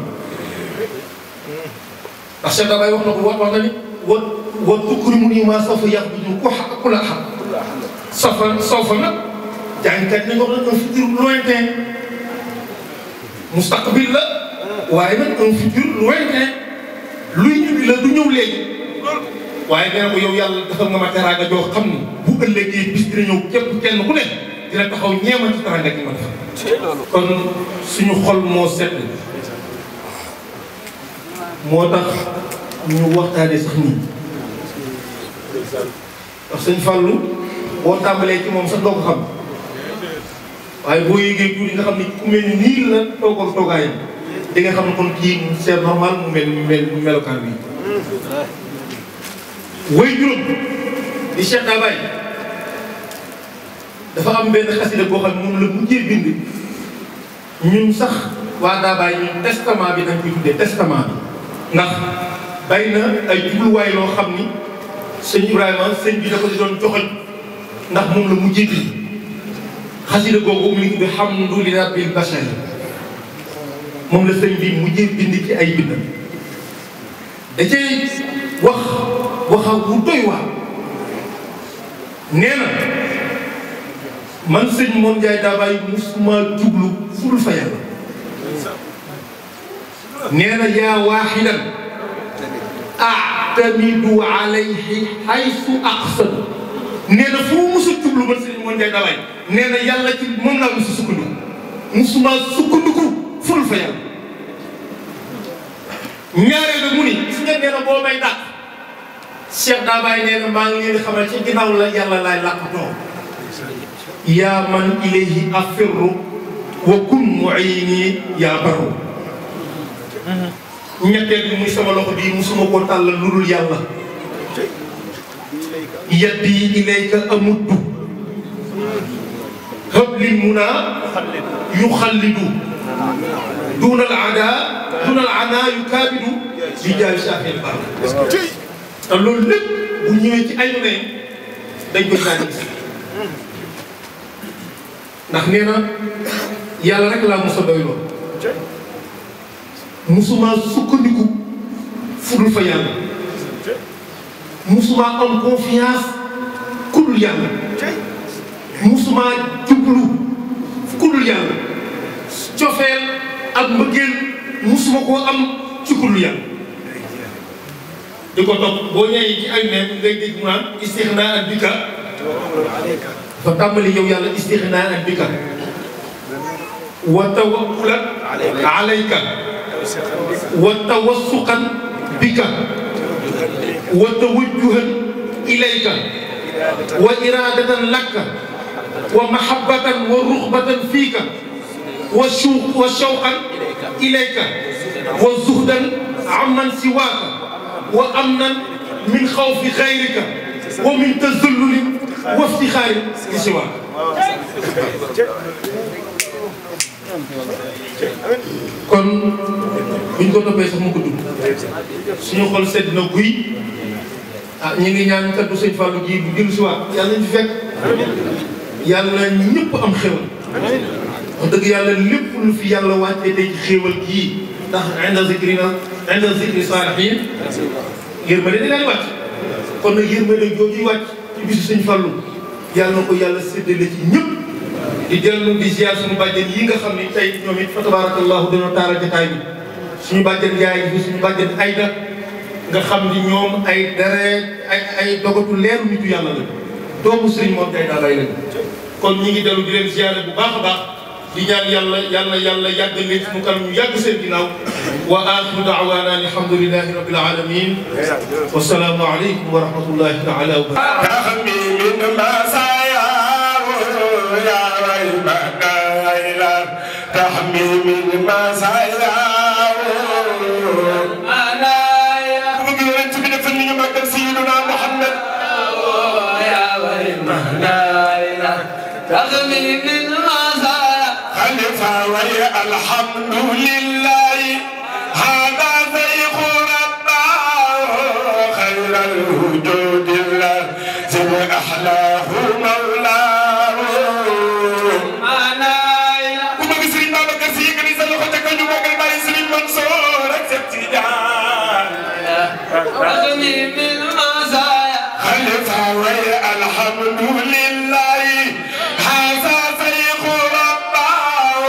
ndax Cheikh Dabaye wax na ko wax na ni wa tukrimu nii maa sawfa yaxbidu ku la xam sawfa nag jàngkat nañ wax na un futur lointain mustaqbil la waaye nag un futur lointain luy ñëw la du ñëw léegi waaye nee na ko yow yàlla defal nga ma teraanga joo xam ni bu ëllëgee bis dina ñëw képp kenn ku ne dina taxaw ñeema ci teraanga gi ma defal kon suñu xol moo sedd moo tax ñu waxtaanee sax nii ndax sëñ Fallou boo tàmbalee ci moom sax doo ko xam waaye boo yéegee tuuti nga xam ni ku mel ni nii la toogal toogaayam di nga xam ne kon kii c'est normal mu melokaan bi way juróom di Cheikh Dabaye dafa am benn xasida boo xam ne moom la mujjee bind ñun sax waa Dabaye ñun testament bi dañ koy tuddee testament bi ndax bari na ay jubluwaay loo xam ni sëñ Ibrahima sëñ bi dafa di doon joxoñ ndax moom la mujjee bind xasida googu mu ngi tudd hamdu li rabbil bashar moom la sëñ bi mujjee bind ci ay bindam da cay waxa wu doy waar nee na man sëñ Mor Ndiaye Dabaye musuma jublu ful fa yàlla nee na yaa waaxidan atamidu alayhi haysu aqsad nee na fu mu musa jublu man sëñ Mor Ndiaye Dabaye nee na yàlla ci moom laa musa sukkandiku musuma sukkandiku ful fa yàlla ñaareel ba mu ni gis nga nee na boo may dàq Cheikh Dabaye nee na maa ngi leen di xamal ci ginnaaw la yàlla laay làqatoo yaa man ilayhi afirru wa kun mu'ini yaa barru ñetteel bi muy sama loxo bii musuma koo tàllal lu dul yàlla yaddi ilayka amuddu hablil muna yuxallidu duna al ana yukaabidu bi jaay saafeel bar te loolu lépp bu ñëwee ci ay ne dañ koy daan gis ndax nee na yàlla rek laa mos a doyloo musuma sukkandiku fudul fa yàlla musuma am confiance kudul yàlla musuma jublu kudul yàlla cofeel ak mbëggeel musuma koo am ci kudul yàlla di ko topp boo ñëwee ci ay ne ngay dégg mu naan istixnaa bika fa tàmbali yow yàlla istixnaa bika wa tawakkulan alayka wa tawassuqan bika wa tawajjuhan ilayka wa iradatan laka wa mahabbatan wa ruxbatan fiika wa shawqan ilayka wa zuhdan amman siwaaka wa amnan min xawfi xayrika wa min tazullulin wa iftixaarin li siwaaka kon buñ ko toppee sax mu ko dugg suñu xol sedd na guy ñu ngi ñaan kaddu sëñ Fallou ji bu dellu si waat yàlla nañ fi fekk yàlla ñëpp am xéwal wax dëgg yàlla lépp lu fi yàlla wàccee tey ci xéwal gii ndax inda zikri saalihiin yërmande dinañ wàcc kon nag yërmande jooju wàcc ci bisu sëñ Fallou yàlla na ko yàlla séddale ci ñëpp di dellu di ziar suñu bàjjen yi nga xam ni tey ñoom it fa tabarakallahu dañoo taaral jotaay bi suñu bàjjen Njaay bi suñu bàjjen Ayda nga xam ni ñoom ay deret ay dogatu leeru nitu yàlla la doomu Sëriñ Mor Ndiaye Dabaye lañu kon ñi ngi dellu di leen ziare bu baax a baax di ñaan yàlla yàggal leen suñu kanam ñu yàgg seen ginnaaw wa axiru daawaana alhamdulillahi rabbil alamin wa salaamu aleykum wa rahmatullahi taala wa barakatuh تحمي من مسايا أنا بقول أنت من فني ما كان سيدنا محمد يا ولي مهنا تحمي من مسايا ويا الحمد لله هذا زيخ رباه خير الوجود الله زم أحلاه مولاه وما بسرين بابا كسيك نزل خطك نمك الباي سرين منصور اكسبتي جان رغمي من مزايا خلفها ويا الحمد لله هذا زيخ رباه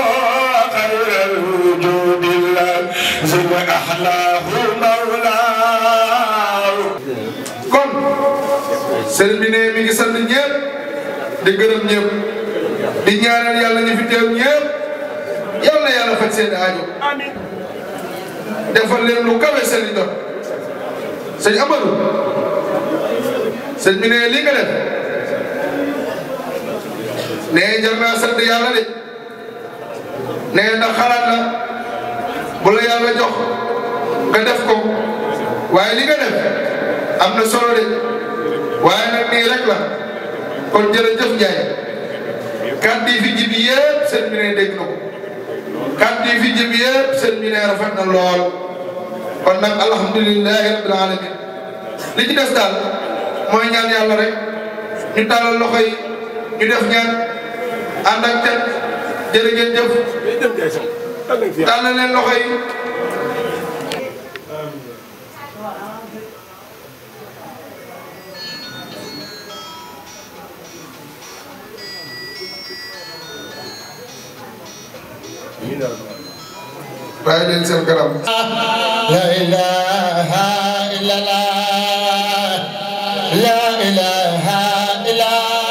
خير الوجود الله زم أحلاه مولاه kon sëriñ bi ne mi ngi sant ñëpp di gërëm ñëpp di ñaanal yàlla ñu fi teew ñëpp yal na yàlla faj seen aajo defal leen lu kawe seen i jot sëñ Amadou sëñ bi ne li nga def ne jar naa sant yàlla de ne ndax xalaat la bu la yàlla jox nga def ko waaye li nga def am na solo de waaye nag nii rek la kon jërëjëf Ndiaye kàddu yi fi jibi yëpp sëñ bi ne dégg na ko kàddu yi fi jibi yëpp sëñ bi ne rafet na lool kon nag alhamdulilahi rabbil alamin li ci des daal mooy ñaan yàlla rek ñu tàllal loxo yi ñu def ñaan ànd ak tet jërë ngeen jëf tàllal leen loxo yi bàyyi leen seen kanam la ilaha illallah la ilaha illallah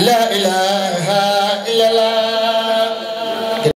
la ilaha